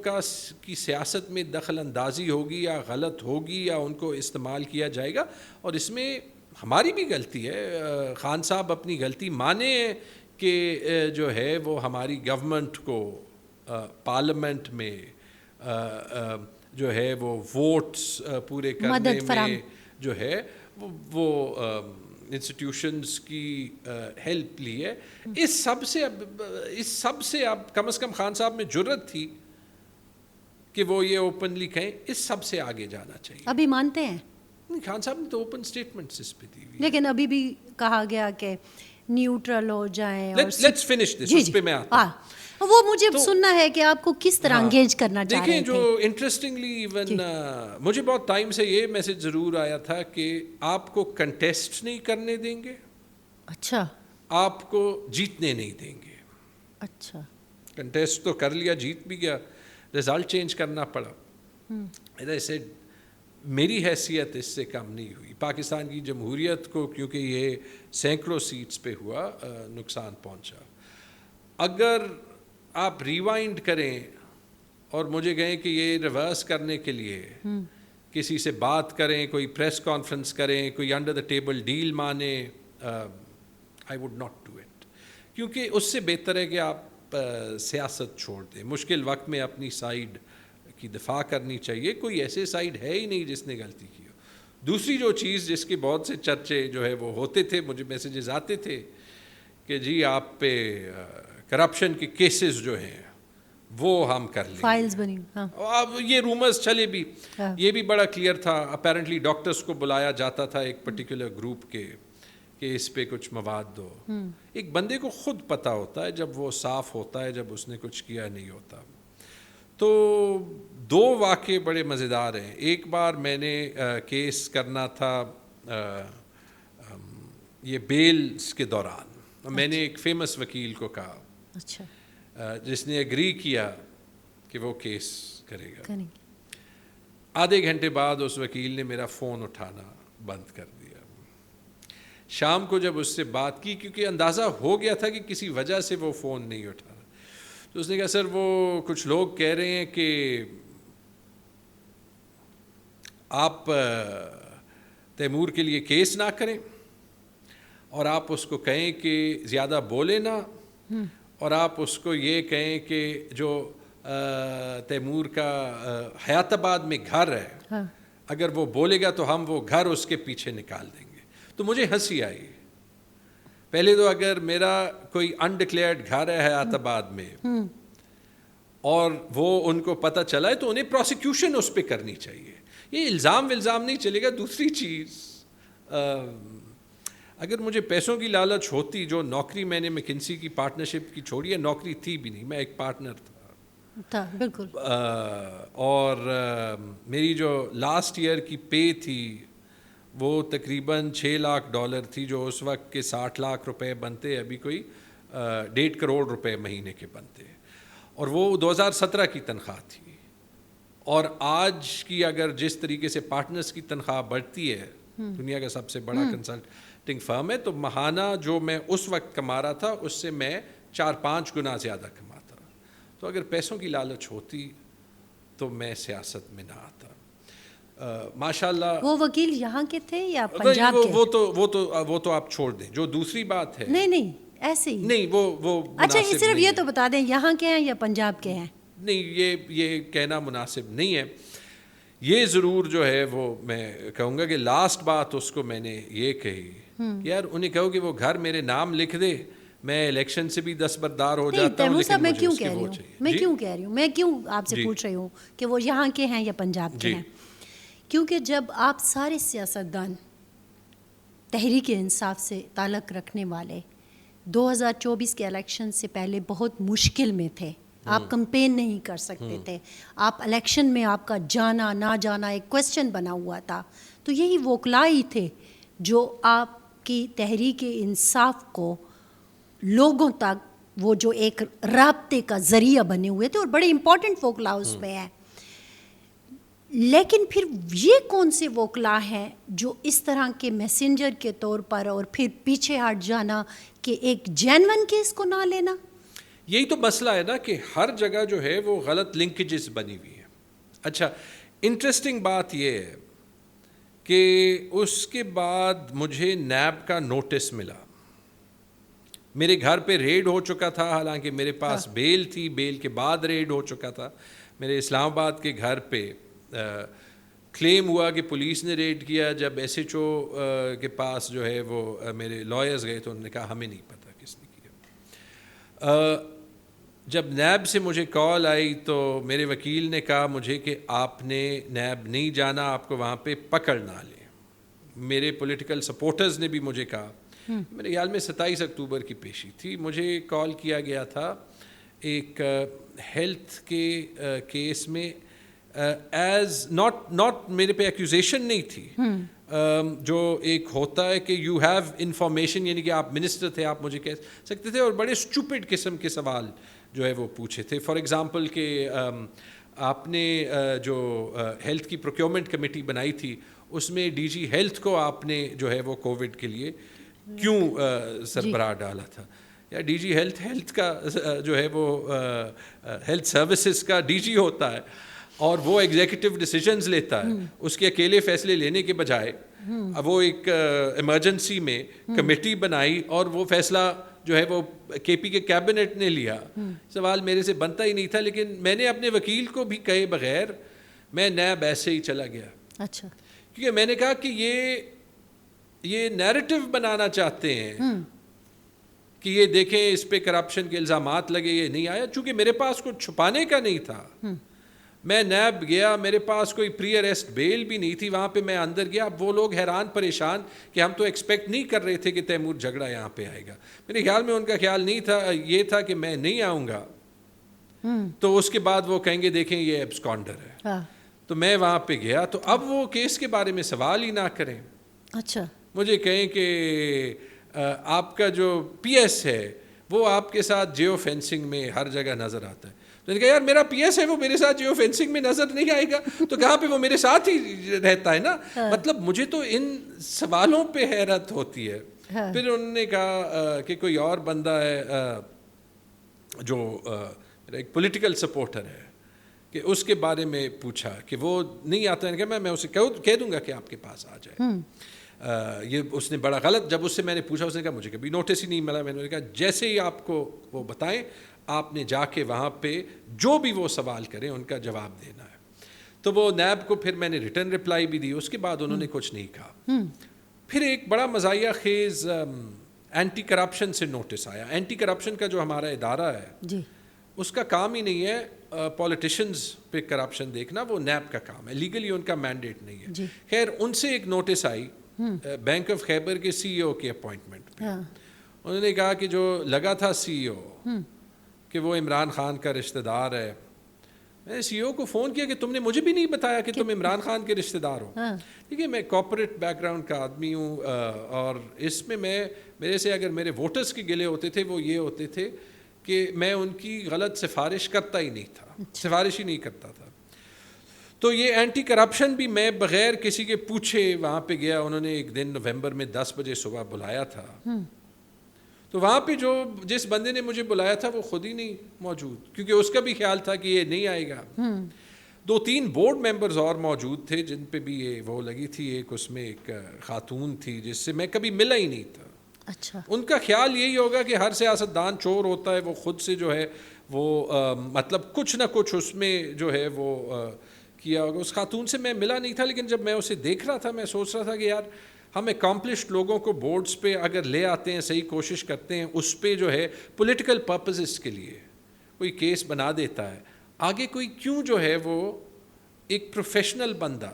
کی سیاست میں دخل اندازی ہوگی یا غلط ہوگی یا ان کو استعمال کیا جائے گا, اور اس میں ہماری بھی غلطی ہے. خان صاحب اپنی غلطی مانے کہ جو ہے وہ ہماری گورنمنٹ کو پارلیمنٹ میں جو ہے وہ ووٹس پورے کرنے میں جو ہے وہ انسٹیٹیوشنز کی ہیلپ لی ہے. اس سب سے اب کم از کم خان صاحب میں جرت تھی کہ وہ یہ اوپنلی کہیں, اس سب سے آگے جانا چاہیے. ابھی مانتے ہیں خان صاحب نے تو اوپن سٹیٹمنٹس اس پہ دی ہوئی, لیکن ابھی بھی کہا گیا کہ نیوٹرل ہو جائیں. لیٹس فنش دس, اس پہ میں آتا ہوں. وہ مجھے سننا ہے کہ آپ کو کس طرح انگیج کرنا چاہ رہے تھے. دیکھیں جو انٹرسٹنگلی ایون مجھے بہت ٹائم سے یہ میسج ضرور آیا تھا کہ آپ کو کنٹیسٹ نہیں کرنے دیں گے. اچھا, آپ کو جیتنے نہیں دیں گے. اچھا, کنٹیسٹ تو کر لیا, جیت بھی گیا, رزلٹ چینج کرنا پڑا. ایز آئی سیڈ میری حیثیت اس سے کم نہیں ہوئی. پاکستان کی جمہوریت کو کیونکہ یہ سینکڑوں سیٹس پہ ہوا نقصان پہنچا. اگر آپ ریوائنڈ کریں اور مجھے کہیں کہ یہ ریورس کرنے کے لیے کسی سے بات کریں, کوئی پریس کانفرنس کریں, کوئی انڈر دا ٹیبل ڈیل مانے, I would not do it. کیونکہ اس سے بہتر ہے کہ آپ سیاست چھوڑ دیں. مشکل وقت میں اپنی سائیڈ کی دفاع کرنی چاہیے. کوئی ایسے سائیڈ ہے ہی نہیں جس نے غلطی کی ہو. دوسری جو چیز جس کے بہت سے چرچے جو ہے وہ ہوتے تھے, مجھے میسیجز آتے تھے کہ جی آپ پہ کرپشن کے کیسز جو ہیں وہ ہم کر لیں, فائلز بنی. اب یہ رومرز چلے بھی. یہ بھی بڑا کلیئر تھا. اپیرنٹلی ڈاکٹرز کو بلایا جاتا تھا ایک پرٹیکولر گروپ کے کہ اس پہ کچھ مواد دو. ایک بندے کو خود پتہ ہوتا ہے جب وہ صاف ہوتا ہے, جب اس نے کچھ کیا نہیں ہوتا. تو دو واقعے بڑے مزیدار ہیں. ایک بار میں نے کیس کرنا تھا یہ بیلز کے دوران. میں نے ایک فیمس وکیل کو کہا, اچھا, جس نے ایگری کیا کہ وہ کیس کرے گا. کریں. آدھے گھنٹے بعد اس وکیل نے میرا فون اٹھانا بند کر دیا. شام کو جب اس سے بات کی, کیونکہ اندازہ ہو گیا تھا کہ کسی وجہ سے وہ فون نہیں اٹھا رہا, تو اس نے کہا سر وہ کچھ لوگ کہہ رہے ہیں کہ آپ تیمور کے لیے کیس نہ کریں اور آپ اس کو کہیں کہ زیادہ بولے نہ, اور آپ اس کو یہ کہیں کہ جو تیمور کا حیات آباد میں گھر ہے اگر وہ بولے گا تو ہم وہ گھر اس کے پیچھے نکال دیں گے. تو مجھے ہنسی آئی. پہلے تو اگر میرا کوئی انڈکلیئرڈ گھر ہے حیات آباد میں اور وہ ان کو پتہ چلا ہے تو انہیں پروسیکیوشن اس پہ کرنی چاہیے. یہ الزام نہیں چلے گا. دوسری چیز, اگر مجھے پیسوں کی لالچ ہوتی, جو نوکری میں نے میکنسی کی پارٹنرشپ کی چھوڑی ہے, نوکری تھی بھی نہیں, میں ایک پارٹنر تھا بالکل, اور میری جو لاسٹ ایئر کی پے تھی وہ تقریباً $6 لاکھ تھی, جو اس وقت کے 60 لاکھ روپے بنتے, ابھی کوئی 1.5 کروڑ روپے مہینے کے بنتے, اور وہ 2017 کی تنخواہ تھی. اور آج کی اگر جس طریقے سے پارٹنرز کی تنخواہ بڑھتی ہے, دنیا کا سب سے بڑا کنسلٹنگ فرم ہے, تو ماہانہ جو میں اس وقت کما رہا تھا اس سے میں 4-5 گنا زیادہ کماتا. تو اگر پیسوں کی لالچ ہوتی تو میں سیاست میں نہ آتا. ماشاءاللہ وہ وکیل یہاں کے تھے یا پنجاب کے؟ وہ تو آپ چھوڑ دیں. جو دوسری بات ہے, نہیں ایسے ہی نہیں, وہ اچھا, یہ صرف یہ تو بتا دیں یہاں کے ہیں یا پنجاب کے ہیں؟ نہیں, یہ کہنا مناسب نہیں ہے. یہ ضرور جو ہے وہ میں کہوں گا کہ لاسٹ بات اس کو میں نے یہ کہی, یار انہیں کہو کہ وہ گھر میرے نام لکھ دے, میں الیکشن سے بھی دستبردار ہو جاتا ہوں. لیکن میں کیوں کہہ رہی ہوں, میں کیوں آپ سے پوچھ رہی ہوں کہ وہ یہاں کے ہیں یا پنجاب کے ہیں, کیونکہ جب آپ سارے سیاستدان تحریک انصاف سے تعلق رکھنے والے 2024 کے الیکشن سے پہلے بہت مشکل میں تھے, آپ کمپین نہیں کر سکتے تھے, آپ الیکشن میں آپ کا جانا نہ جانا ایک کویسچن بنا ہوا تھا, تو یہی وکلاء ہی تھے جو آپ کی تحریک انصاف کو لوگوں تک وہ جو ایک رابطے کا ذریعہ بنے ہوئے تھے, اور بڑے امپورٹنٹ وکلاء اس میں ہیں. لیکن پھر یہ کون سے وکلاء ہیں جو اس طرح کے میسنجر کے طور پر اور پھر پیچھے ہٹ جانا کہ ایک جینون کیس کو نہ لینا؟ یہی تو مسئلہ ہے نا کہ ہر جگہ جو ہے وہ غلط لنکیجز بنی ہوئی ہیں. اچھا, انٹرسٹنگ بات یہ ہے کہ اس کے بعد مجھے نیب کا نوٹس ملا. میرے گھر پہ ریڈ ہو چکا تھا, حالانکہ میرے پاس بیل تھی, بیل کے بعد ریڈ ہو چکا تھا. میرے اسلام آباد کے گھر پہ کلیم ہوا کہ پولیس نے ریڈ کیا. جب ایس ایچ او کے پاس جو ہے وہ میرے لائرز گئے تو انہوں نے کہا ہمیں نہیں پتہ کس نے کیا. جب نیب سے مجھے کال آئی تو میرے وکیل نے کہا مجھے کہ آپ نے نیب نہیں جانا, آپ کو وہاں پہ پکڑ نہ لیں. میرے پولیٹیکل سپورٹرز نے بھی مجھے کہا, میرے خیال میں 27 اکتوبر کی پیشی تھی, مجھے کال کیا گیا تھا ایک ہیلتھ کے کیس میں, ایز ناٹ میرے پہ ایکوزیشن نہیں تھی, جو ایک ہوتا ہے کہ یو ہیو انفارمیشن, یعنی کہ آپ منسٹر تھے, آپ مجھے کہہ سکتے تھے, اور بڑے اسٹوپڈ قسم کے سوال جو ہے وہ پوچھے تھے. فار ایگزامپل کہ آپ نے جو ہیلتھ کی پروکیورمنٹ کمیٹی بنائی تھی اس میں ڈی جی ہیلتھ کو آپ نے جو ہے وہ کووڈ کے لیے کیوں سربراہ ڈالا تھا؟ یا ڈی جی ہیلتھ کا جو ہے وہ ہیلتھ سروسز کا ڈی جی ہوتا ہے اور وہ ایگزیکٹو ڈیسیجنز لیتا ہے، اس کے اکیلے فیصلے لینے کے بجائے وہ ایک ایمرجنسی میں کمیٹی بنائی اور وہ فیصلہ جو ہے وہ کے پی کے کیبنٹ نے لیا. سوال میرے سے بنتا ہی نہیں تھا، لیکن میں نے اپنے وکیل کو بھی کہے بغیر میں نیب ایسے ہی چلا گیا. اچھا. کیونکہ میں نے کہا کہ یہ نیریٹو بنانا چاہتے ہیں کہ یہ دیکھیں اس پہ کرپشن کے الزامات لگے، یہ نہیں آیا. چونکہ میرے پاس کچھ چھپانے کا نہیں تھا، میں نیب گیا، میرے پاس کوئی پری اریسٹ بیل بھی نہیں تھی. وہاں پہ میں اندر گیا، اب وہ لوگ حیران پریشان کہ ہم تو ایکسپیکٹ نہیں کر رہے تھے کہ تیمور جھگڑا یہاں پہ آئے گا. میرے خیال میں ان کا خیال نہیں تھا، یہ تھا کہ میں نہیں آؤں گا تو اس کے بعد وہ کہیں گے دیکھیں یہ ایبسکانڈر ہے. تو میں وہاں پہ گیا تو اب وہ کیس کے بارے میں سوال ہی نہ کریں. اچھا. مجھے کہیں کہ آپ کا جو پی ایس ہے وہ آپ کے ساتھ جیو فینسنگ میں ہر جگہ نظر آتا ہے. تو نے کہا یار میرا پی ایس ہے وہ میرے ساتھ جیو فینسنگ میں نظر نہیں آئے گا تو کہاں پہ وہ میرے ساتھ ہی رہتا ہے نا. مطلب مجھے تو ان سوالوں پہ حیرت ہوتی ہے. پھر انہوں نے کہا کہ کوئی اور بندہ ہے جو ایک پولیٹیکل سپورٹر ہے کہ اس کے بارے میں پوچھا کہ وہ نہیں آتا ہے. کہ میں اسے کہہ دوں گا کہ آپ کے پاس آ جائے. یہ اس نے بڑا غلط، جب اس سے میں نے پوچھا اس نے کہا مجھے کبھی نوٹس ہی نہیں ملا. میں نے کہا جیسے ہی آپ کو وہ بتائیں آپ نے جا کے وہاں پہ جو بھی وہ سوال کریں ان کا جواب دینا ہے. تو وہ نیب کو پھر میں نے ریٹرن رپلائی بھی دی، اس کے بعد انہوں نے کچھ نہیں کہا. پھر ایک بڑا مزاحیہ خیز اینٹی کرپشن سے نوٹس آیا. اینٹی کرپشن کا جو ہمارا ادارہ ہے اس کا کام ہی نہیں ہے پولیٹیشینز پہ کرپشن دیکھنا، وہ نیب کا کام ہے، لیگلی ان کا مینڈیٹ نہیں ہے. خیر ان سے ایک نوٹس آئی بینک آف خیبر کے سی ای او کے اپوائنٹمنٹ پہ. انہوں نے کہا کہ جو لگا تھا سی ای او کہ وہ عمران خان کا رشتہ دار ہے. میں نے سی ای او کو فون کیا کہ تم نے مجھے بھی نہیں بتایا کہ تم عمران خان کے رشتہ دار ہو. دیکھیے میں کارپوریٹ بیک گراؤنڈ کا آدمی ہوں اور اس میں میرے سے اگر میرے ووٹرز کے گلے ہوتے تھے وہ یہ ہوتے تھے کہ میں ان کی غلط سفارش کرتا ہی نہیں تھا، سفارش ہی نہیں کرتا تھا. تو یہ اینٹی کرپشن بھی میں بغیر کسی کے پوچھے وہاں پہ گیا. انہوں نے ایک دن نومبر میں 10 بجے صبح بلایا تھا. تو وہاں پہ جس بندے نے مجھے بلایا تھا وہ خود ہی نہیں موجود، کیونکہ اس کا بھی خیال تھا کہ یہ نہیں آئے گا. 2-3 بورڈ ممبرز اور موجود تھے جن پہ بھی یہ وہ لگی تھی. ایک اس میں ایک خاتون تھی جس سے میں کبھی ملا ہی نہیں تھا. اچھا. ان کا خیال یہی ہوگا کہ ہر سیاستدان چور ہوتا ہے، وہ خود سے جو ہے وہ مطلب کچھ نہ کچھ اس میں جو ہے وہ کیا ہوگا. اس خاتون سے میں ملا نہیں تھا، لیکن جب میں اسے دیکھ رہا تھا میں سوچ رہا تھا کہ یار ہم اکمپلشڈ لوگوں کو بورڈز پہ اگر لے آتے ہیں، صحیح کوشش کرتے ہیں، اس پہ جو ہے پولیٹیکل پرپزز کے لیے کوئی کیس بنا دیتا ہے، آگے کوئی کیوں جو ہے وہ ایک پروفیشنل بندہ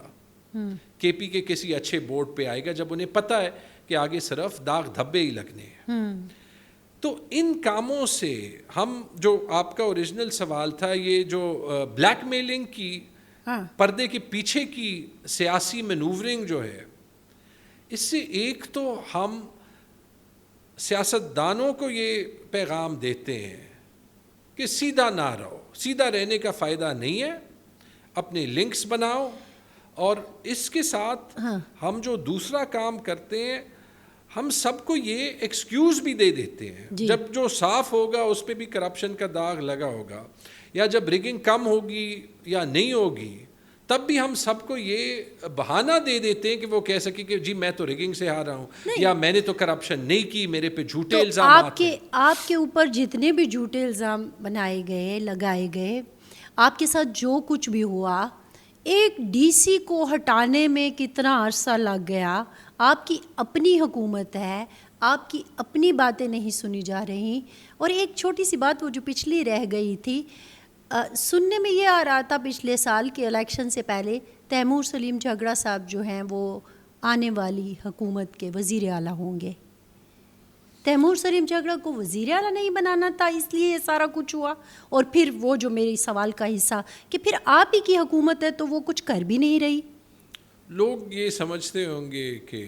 کے پی کے کسی اچھے بورڈ پہ آئے گا جب انہیں پتہ ہے کہ آگے صرف داغ دھبے ہی لگنے ہیں. تو ان کاموں سے ہم جو آپ کا اوریجنل سوال تھا یہ جو بلیک میلنگ کی پردے کے پیچھے کی سیاسی مینوورنگ جو ہے، اس سے ایک تو ہم سیاستدانوں کو یہ پیغام دیتے ہیں کہ سیدھا نہ رہو، سیدھا رہنے کا فائدہ نہیں ہے، اپنے لنکس بناؤ. اور اس کے ساتھ ہم جو دوسرا کام کرتے ہیں ہم سب کو یہ ایکسکیوز بھی دے دیتے ہیں. جب جو صاف ہوگا اس پہ بھی کرپشن کا داغ لگا ہوگا، یا جب ریگنگ کم ہوگی یا نہیں ہوگی تب بھی ہم سب کو یہ بہانہ دے دیتے ہیں کہ وہ کہہ سکے کہ جی میں تو ریگنگ سے ہارا ہوں، یا میں نے تو کرپشن نہیں کی، میرے پہ جھوٹے الزامات ہیں. آپ کے اوپر جتنے بھی جھوٹے الزام بنائے گئے، لگائے گئے، آپ کے ساتھ جو کچھ بھی ہوا، ایک ڈی سی کو ہٹانے میں کتنا عرصہ لگ گیا. آپ کی اپنی حکومت ہے، آپ کی اپنی باتیں نہیں سنی جا رہی. اور ایک چھوٹی سی بات وہ جو پچھلی رہ گئی تھی، سننے میں یہ آ رہا تھا پچھلے سال کے الیکشن سے پہلے تیمور سلیم جھگڑا صاحب جو ہیں وہ آنے والی حکومت کے وزیر اعلیٰ ہوں گے. تیمور سلیم جھگڑا کو وزیر اعلیٰ نہیں بنانا تھا، اس لیے یہ سارا کچھ ہوا. اور پھر وہ جو میری سوال کا حصہ کہ پھر آپ ہی کی حکومت ہے تو وہ کچھ کر بھی نہیں رہی. لوگ یہ سمجھتے ہوں گے کہ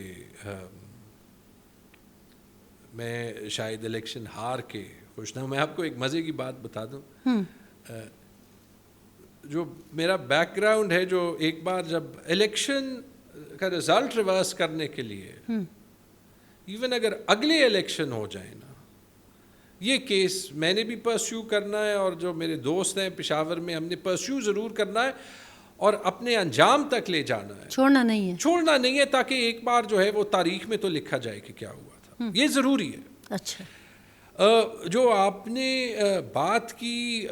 میں شاید الیکشن ہار کے خوش نہ ہوں. میں آپ کو ایک مزے کی بات بتا دوں. جو میرا بیک گراؤنڈ ہے، جو ایک بار جب الیکشن کا رزلٹ ریورس کرنے کے لیے ایون اگر اگلے الیکشن ہو جائے نا، یہ کیس میں نے بھی پرسیو کرنا ہے، اور جو میرے دوست ہیں پشاور میں، ہم نے پرسیو ضرور کرنا ہے اور اپنے انجام تک لے جانا ہے، چھوڑنا نہیں ہے، تاکہ ایک بار جو ہے وہ تاریخ میں تو لکھا جائے کہ کیا ہوا تھا. یہ ضروری ہے. اچھا، جو آپ نے بات کی،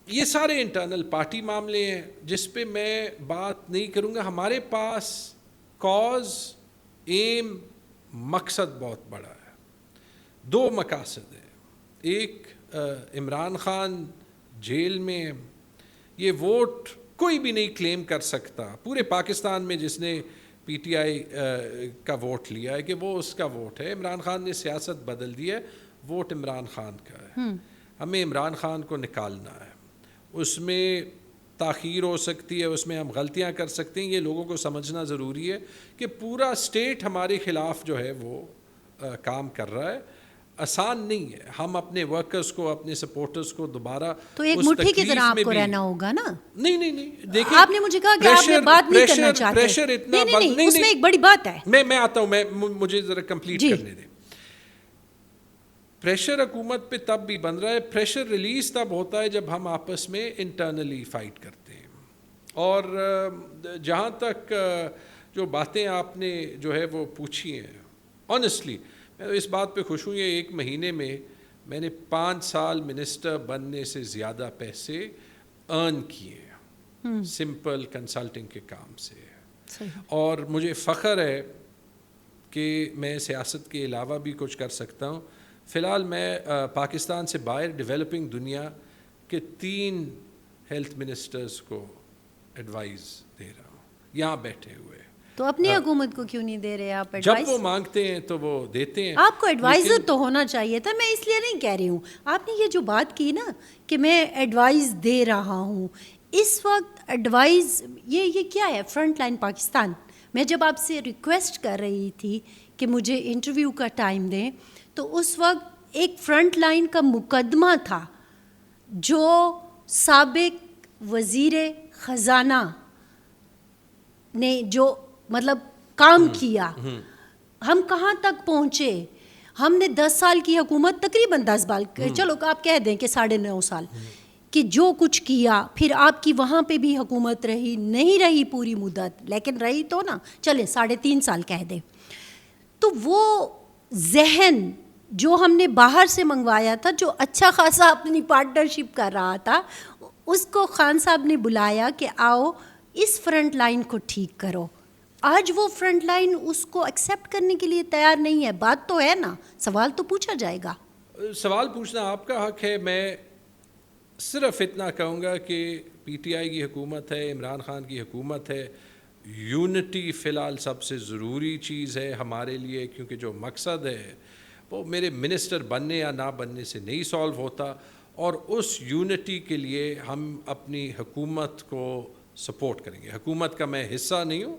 یہ سارے انٹرنل پارٹی معاملے ہیں جس پہ میں بات نہیں کروں گا. ہمارے پاس کاز، ایم، مقصد بہت بڑا ہے. 2 مقاصد ہیں. ایک، عمران خان جیل میں، یہ ووٹ کوئی بھی نہیں کلیم کر سکتا پورے پاکستان میں جس نے پی ٹی آئی کا ووٹ لیا ہے کہ وہ اس کا ووٹ ہے. عمران خان نے سیاست بدل دی ہے، ووٹ عمران خان کا ہے. ہمیں عمران خان کو نکالنا ہے. اس میں تاخیر ہو سکتی ہے، اس میں ہم غلطیاں کر سکتے ہیں. یہ لوگوں کو سمجھنا ضروری ہے کہ پورا اسٹیٹ ہمارے خلاف جو ہے وہ کام کر رہا ہے. آسان نہیں ہے. ہم اپنے ورکرز کو، اپنے سپورٹرز کو دوبارہ تو ایک مٹھی کی طرح آپ کو رہنا ہوگا نا. نہیں دیکھیں، آپ نے مجھے کہا کہ آپ نے بات نہیں کرنا چاہتے. پریشر اتنا نہیں، اس میں ایک بڑی بات ہے. میں آتا ہوں، مجھے ذرا کمپلیٹ کرنے دیں. پریشر حکومت پہ تب بھی بن رہا ہے. پریشر ریلیز تب ہوتا ہے جب ہم آپس میں انٹرنلی فائٹ کرتے ہیں. اور جہاں تک جو باتیں آپ نے جو ہے وہ پوچھی ہیں، آنیسٹلی میں اس بات پہ خوش ہوں. یہ 1 مہینے میں نے 5 سال منسٹر بننے سے زیادہ پیسے ارن کیے سمپل کنسلٹنگ کے کام سے. اور مجھے فخر ہے کہ میں سیاست کے علاوہ بھی کچھ کر سکتا ہوں. فی الحال میں پاکستان سے باہر ڈیولپنگ دنیا کے 3 ہیلتھ منسٹرز کو ایڈوائز دے رہا ہوں، یہاں بیٹھے ہوئے. تو اپنی حکومت کو کیوں نہیں دے رہے آپ ایڈوائز؟ جب وہ مانگتے ہیں تو وہ دیتے ہیں. آپ کو ایڈوائزر تو ہونا چاہیے تھا. میں اس لیے نہیں کہہ رہی ہوں. آپ نے یہ جو بات کی نا کہ میں ایڈوائز دے رہا ہوں، اس وقت ایڈوائز یہ کیا ہے؟ Front line Pakistan. میں جب آپ سے ریکویسٹ کر رہی تھی کہ مجھے انٹرویو کا ٹائم دیں، تو اس وقت ایک فرنٹ لائن کا مقدمہ تھا جو سابق وزیر خزانہ نے جو مطلب کام کیا. ہم کہاں تک پہنچے؟ ہم نے 10 سال کی حکومت، تقریباً 10 سال، چلو آپ کہہ دیں کہ 9.5 سال، کہ جو کچھ کیا. پھر آپ کی وہاں پہ بھی حکومت رہی، نہیں رہی پوری مدت، لیکن رہی تو نا، چلیں 3.5 سال کہہ دیں. تو وہ ذہن جو ہم نے باہر سے منگوایا تھا، جو اچھا خاصا اپنی پارٹنرشپ کر رہا تھا، اس کو خان صاحب نے بلایا کہ آؤ اس فرنٹ لائن کو ٹھیک کرو. آج وہ فرنٹ لائن اس کو ایکسیپٹ کرنے کے لیے تیار نہیں ہے. بات تو ہے نا، سوال تو پوچھا جائے گا. سوال پوچھنا آپ کا حق ہے. میں صرف اتنا کہوں گا کہ پی ٹی آئی کی حکومت ہے، عمران خان کی حکومت ہے. یونٹی فی الحال سب سے ضروری چیز ہے ہمارے لیے، کیونکہ جو مقصد ہے وہ میرے منسٹر بننے یا نہ بننے سے نہیں سالو ہوتا. اور اس یونٹی کے لیے ہم اپنی حکومت کو سپورٹ کریں گے. حکومت کا میں حصہ نہیں ہوں،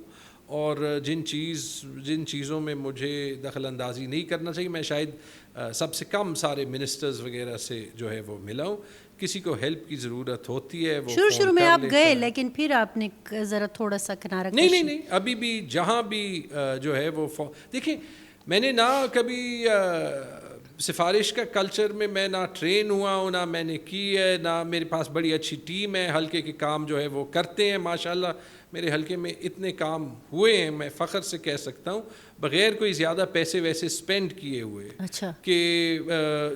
اور جن چیزوں میں مجھے دخل اندازی نہیں کرنا چاہیے، میں شاید سب سے کم سارے منسٹرز وغیرہ سے جو ہے وہ ملا ہوں. کسی کو ہیلپ کی ضرورت ہوتی ہے، وہ شروع میں آپ گئے، لیکن پھر آپ نے ذرا تھوڑا سا کنارہ کشی. نہیں، ابھی بھی جہاں بھی جو ہے وہ دیکھیں، میں نے نہ کبھی سفارش کا کلچر میں نہ ٹرین ہوا ہوں، نہ میں نے کی ہے، نہ میرے پاس بڑی اچھی ٹیم ہے. حلقے کے کام جو ہے وہ کرتے ہیں ماشاءاللہ. میرے حلقے میں اتنے کام ہوئے ہیں، میں فخر سے کہہ سکتا ہوں، بغیر کوئی زیادہ پیسے ویسے سپینڈ کیے ہوئے. اچھا. کہ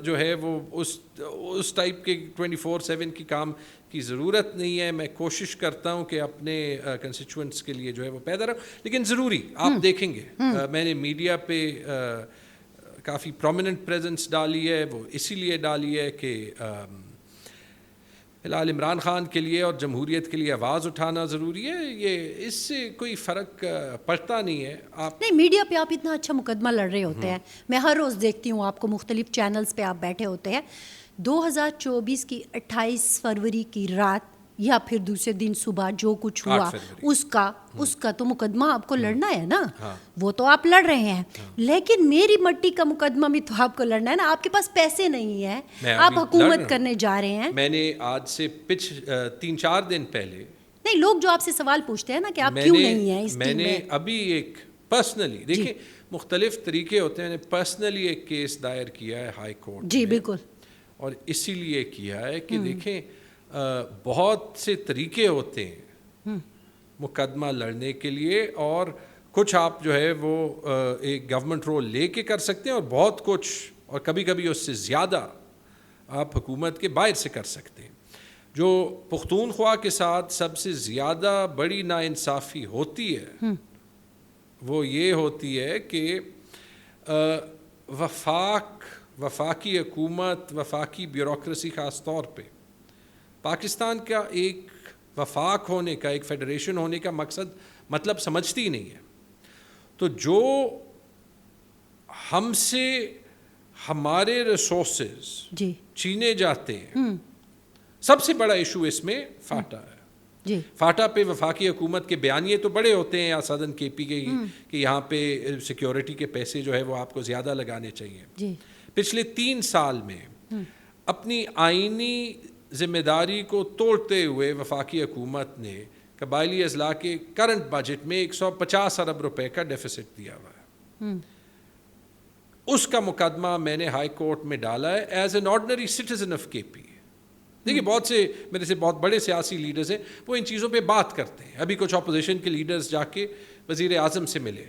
جو ہے وہ اس ٹائپ کے 24/7 کی کام کی ضرورت نہیں ہے. میں کوشش کرتا ہوں کہ اپنے کنسٹیچوئنٹس کے لیے جو ہے وہ پیدا رہوں. لیکن ضروری آپ دیکھیں گے میں نے میڈیا پہ کافی پرومیننٹ پریزنس ڈالی ہے. وہ اسی لیے ڈالی ہے کہ فی الحال عمران خان کے لیے اور جمہوریت کے لیے آواز اٹھانا ضروری ہے. یہ اس سے کوئی فرق پڑتا نہیں ہے. آپ نہیں، میڈیا پہ آپ اتنا اچھا مقدمہ لڑ رہے ہوتے ہیں. میں ہر روز دیکھتی ہوں آپ کو، مختلف چینلز پہ آپ بیٹھے ہوتے ہیں. 2024 کی 28 فروری کی رات یا پھر دوسرے دن صبح جو کچھ ہوا اس کا تو مقدمہ آپ کو لڑنا ہے نا, وہ تو آپ لڑ رہے ہیں, لیکن میری مٹی کا مقدمہ بھی تو آپ کو لڑنا ہے نا. آپ کے پاس پیسے نہیں ہیں, آپ حکومت کرنے جا رہے ہیں. میں نے آج سے 3-4 دن پہلے, نہیں لوگ جو آپ سے سوال پوچھتے ہیں نا کہ آپ کیوں نہیں ہیں اس ٹیم میں, میں نے ابھی ایک پرسنلی, دیکھیں مختلف طریقے ہوتے ہیں, میں نے پرسنلی ایک کیس دائر کیا ہے ہائی کورٹ. جی بالکل. اور اسی لیے کیا ہے کہ دیکھیں بہت سے طریقے ہوتے ہیں مقدمہ لڑنے کے لیے, اور کچھ آپ جو ہے وہ ایک گورنمنٹ رول لے کے کر سکتے ہیں, اور بہت کچھ اور کبھی کبھی اس سے زیادہ آپ حکومت کے باہر سے کر سکتے ہیں. جو پختونخوا کے ساتھ سب سے زیادہ بڑی ناانصافی ہوتی ہے وہ یہ ہوتی ہے کہ وفاقی حکومت, وفاقی بیوروکریسی خاص طور پہ پاکستان کا ایک وفاق ہونے کا, ایک فیڈریشن ہونے کا مطلب سمجھتی ہی نہیں ہے. تو جو ہم سے ہمارے ریسورسز چھینے جاتے ہیں, سب سے بڑا ایشو اس میں فاٹا ہے. فاٹا پہ وفاقی حکومت کے بیانیے تو بڑے ہوتے ہیں یا صدن کے پی کے کہ یہاں پہ سیکیورٹی کے پیسے جو ہے وہ آپ کو زیادہ لگانے چاہیے. پچھلے 3 سال میں اپنی آئینی ذمہ داری کو توڑتے ہوئے وفاقی حکومت نے قبائلی اضلاع کے کرنٹ بجٹ میں 150 ارب روپے کا ڈیفیسٹ دیا ہوا ہے. اس کا مقدمہ میں نے ہائی کورٹ میں ڈالا ہے as an ordinary citizen of کے پی. دیکھیے بہت سے میرے سے بہت بڑے سیاسی لیڈرز ہیں, وہ ان چیزوں پہ بات کرتے ہیں. ابھی کچھ اپوزیشن کے لیڈرز جا کے وزیر اعظم سے ملے,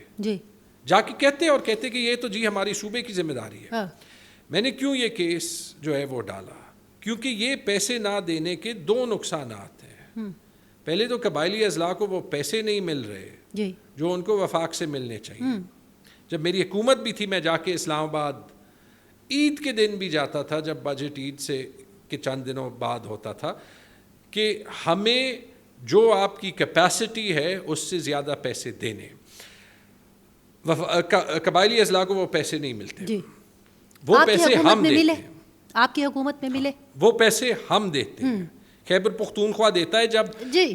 جا کے کہتے کہ یہ تو جی ہماری صوبے کی ذمہ داری ہے. میں نے کیوں یہ کیس جو ہے وہ ڈالا, کیونکہ یہ پیسے نہ دینے کے 2 نقصانات ہیں. پہلے تو قبائلی اضلاع کو وہ پیسے نہیں مل رہے جو ان کو وفاق سے ملنے چاہیے. جب میری حکومت بھی تھی, میں جا کے اسلام آباد عید کے دن بھی جاتا تھا, جب بجٹ عید سے کے چند دنوں بعد ہوتا تھا, کہ ہمیں جو آپ کی کیپیسٹی ہے اس سے زیادہ پیسے دینے. قبائلی اضلاع کو وہ پیسے نہیں ملتے, وہ پیسے ہم دیتے ہیں. آپ کی حکومت میں ملے وہ پیسے ہم دیتے ہیں. خیبر پختونخوا دیتا ہے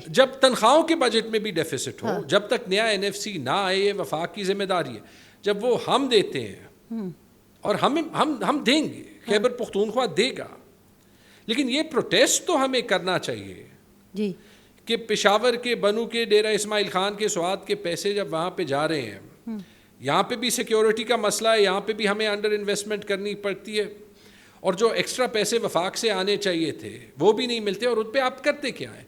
جب تنخواہوں کے بجٹ میں بھی ڈیفیسٹ ہو, جب تک نیا NFC نہ آئے, یہ وفاق کی ذمہ داری ہے. جب وہ ہم دیتے ہیں اور ہم دیں گے, خیبر پختونخوا دے گا, لیکن یہ پروٹیسٹ تو ہمیں کرنا چاہیے کہ پشاور کے بنو کے ڈیرہ اسماعیل خان کے سوات کے پیسے جب وہاں پہ جا رہے ہیں, یہاں پہ بھی سیکیورٹی کا مسئلہ ہے, یہاں پہ بھی ہمیں انڈر انویسٹمنٹ کرنی پڑتی ہے, اور جو ایکسٹرا پیسے وفاق سے آنے چاہیے تھے وہ بھی نہیں ملتے, اور ان پہ آپ کرتے کیا ہیں؟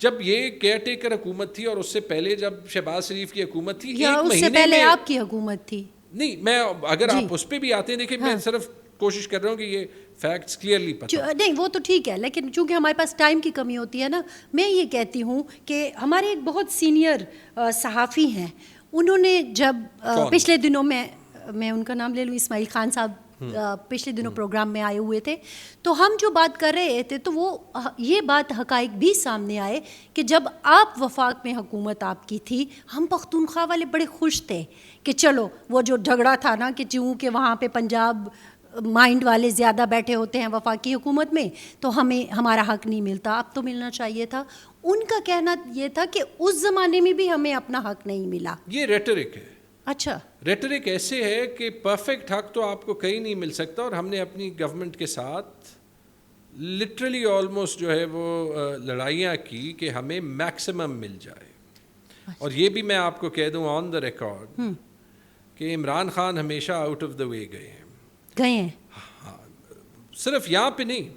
جب یہ کیئر ٹیکر حکومت تھی, اور اس سے پہلے جب شہباز شریف کی حکومت تھی, یا اس سے پہلے آپ کی حکومت تھی, نہیں میں اگر آپ اس پہ بھی آتے ہیں, دیکھیں میں صرف کوشش کر رہا ہوں کہ یہ فیکٹس کلیئرلی پتہ. نہیں وہ تو ٹھیک ہے, لیکن چونکہ ہمارے پاس ٹائم کی کمی ہوتی ہے نا, میں یہ کہتی ہوں کہ ہمارے ایک بہت سینئر صحافی ہیں, انہوں نے جب پچھلے دنوں میں ان کا نام لے لوں, اسماعیل خان صاحب پچھلے دنوں پروگرام میں آئے ہوئے تھے, تو ہم جو بات کر رہے تھے تو وہ یہ بات حقائق بھی سامنے آئے کہ جب آپ وفاق میں حکومت آپ کی تھی, ہم پختونخوا والے بڑے خوش تھے کہ چلو وہ جو جھگڑا تھا نا کہ چونکہ وہاں پہ پنجاب مائنڈ والے زیادہ بیٹھے ہوتے ہیں وفاقی حکومت میں, تو ہمیں ہمارا حق نہیں ملتا, اب تو ملنا چاہیے تھا. ان کا کہنا یہ تھا کہ اس زمانے میں بھی ہمیں اپنا حق نہیں ملا. یہ ریٹرک ہے. اچھا, ریٹرک ایسے ہے کہ پرفیکٹ حق تو آپ کو کہیں نہیں مل سکتا, اور ہم نے اپنی گورنمنٹ کے ساتھ لٹرلی آلموسٹ جو ہے وہ لڑائیاں کی کہ ہمیں میکسیمم مل جائے. اور یہ بھی میں آپ کو کہہ دوں آن دا ریکارڈ کہ عمران خان ہمیشہ آؤٹ آف دا وے گئے ہیں. ہاں, صرف یہاں پہ نہیں,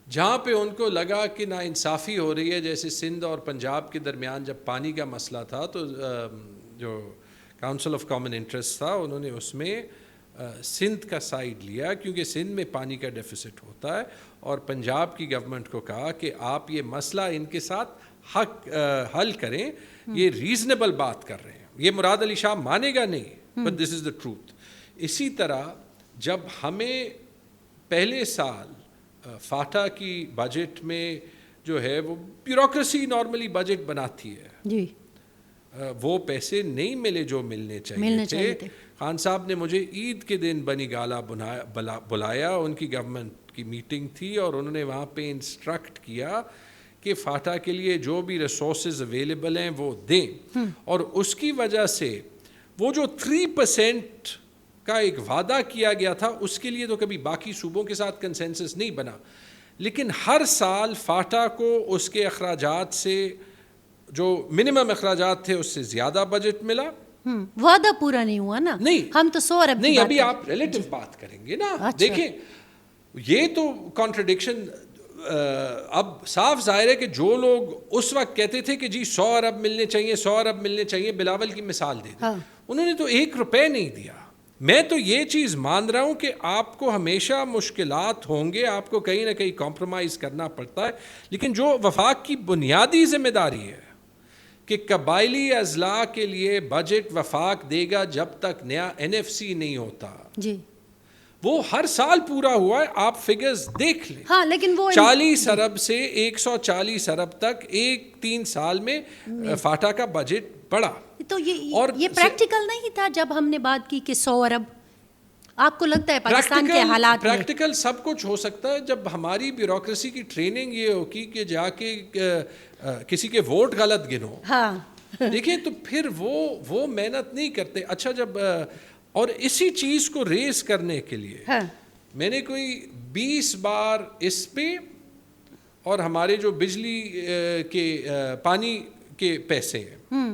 جہاں پہ ان کو لگا کہ ناانصافی ہو رہی ہے, جیسے سندھ اور پنجاب کے درمیان جب پانی کا مسئلہ تھا, تو جو کاؤنسل آف کامن انٹرسٹ تھا, انہوں نے اس میں سندھ کا سائیڈ لیا, کیونکہ سندھ میں پانی کا ڈیفیسٹ ہوتا ہے, اور پنجاب کی گورنمنٹ کو کہا کہ آپ یہ مسئلہ ان کے ساتھ حل کریں, یہ ریزنیبل بات کر رہے ہیں. یہ مراد علی شاہ مانے گا نہیں, but this is the truth. اسی طرح جب ہمیں پہلے سال فاٹا کی بجٹ میں جو ہے وہ بیوروکریسی نارملی بجٹ بناتی ہے, وہ پیسے نہیں ملے جو ملنے چاہیے تھے. خان صاحب نے مجھے عید کے دن بنی گالا بلایا, ان کی گورنمنٹ کی میٹنگ تھی, اور انہوں نے وہاں پہ انسٹرکٹ کیا کہ فاٹا کے لیے جو بھی ریسورسز اویلیبل ہیں وہ دیں, اور اس کی وجہ سے وہ جو 3% کا ایک وعدہ کیا گیا تھا اس کے لیے تو کبھی باقی صوبوں کے ساتھ کنسنسس نہیں بنا, لیکن ہر سال فاٹا کو اس کے اخراجات سے جو منیمم اخراجات تھے اس سے زیادہ بجٹ ملا. وعدہ پورا نہیں ہوا نا. نہیں, ہم تو 100 ارب نہیں, ابھی آپ ریلیٹو بات کریں گے نا. دیکھیں یہ تو کانٹرڈکشن اب صاف ظاہر ہے کہ جو لوگ اس وقت کہتے تھے کہ جی 100 ارب ملنے چاہیے 100 ارب ملنے چاہیے, بلاول کی مثال دے دی, انہوں نے تو 1 روپے نہیں دیا. میں تو یہ چیز مان رہا ہوں کہ آپ کو ہمیشہ مشکلات ہوں گے, آپ کو کہیں نہ کہیں کمپرومائز کرنا پڑتا ہے, لیکن جو وفاق کی بنیادی ذمہ داری ہے کہ قبائلی اضلاع کے لیے بجٹ وفاق دے گا جب تک نیا NFC نہیں ہوتا, جی وہ ہر سال پورا ہوا ہے. آپ فگرز دیکھ لیں. ہاں لیکن وہ 40 ارب سے 140 ارب تک 3 سال میں فاٹا کا بجٹ بڑھا. تو یہ پریکٹیکل نہیں تھا جب ہم نے بات کی کہ 100 ارب. آپ کو لگتا ہے پاکستان کے حالات میں پریکٹیکل سب کچھ ہو سکتا ہے جب ہماری بیوروکریسی کی ٹریننگ یہ ہوگی کہ جا کے کسی کے ووٹ غلط گنو. ہاں دیکھیں تو پھر وہ محنت نہیں کرتے. اچھا جب اور اسی چیز کو ریز کرنے کے لیے میں نے کوئی 20 بار اس پہ اور ہمارے جو بجلی کے پانی کے پیسے ہیں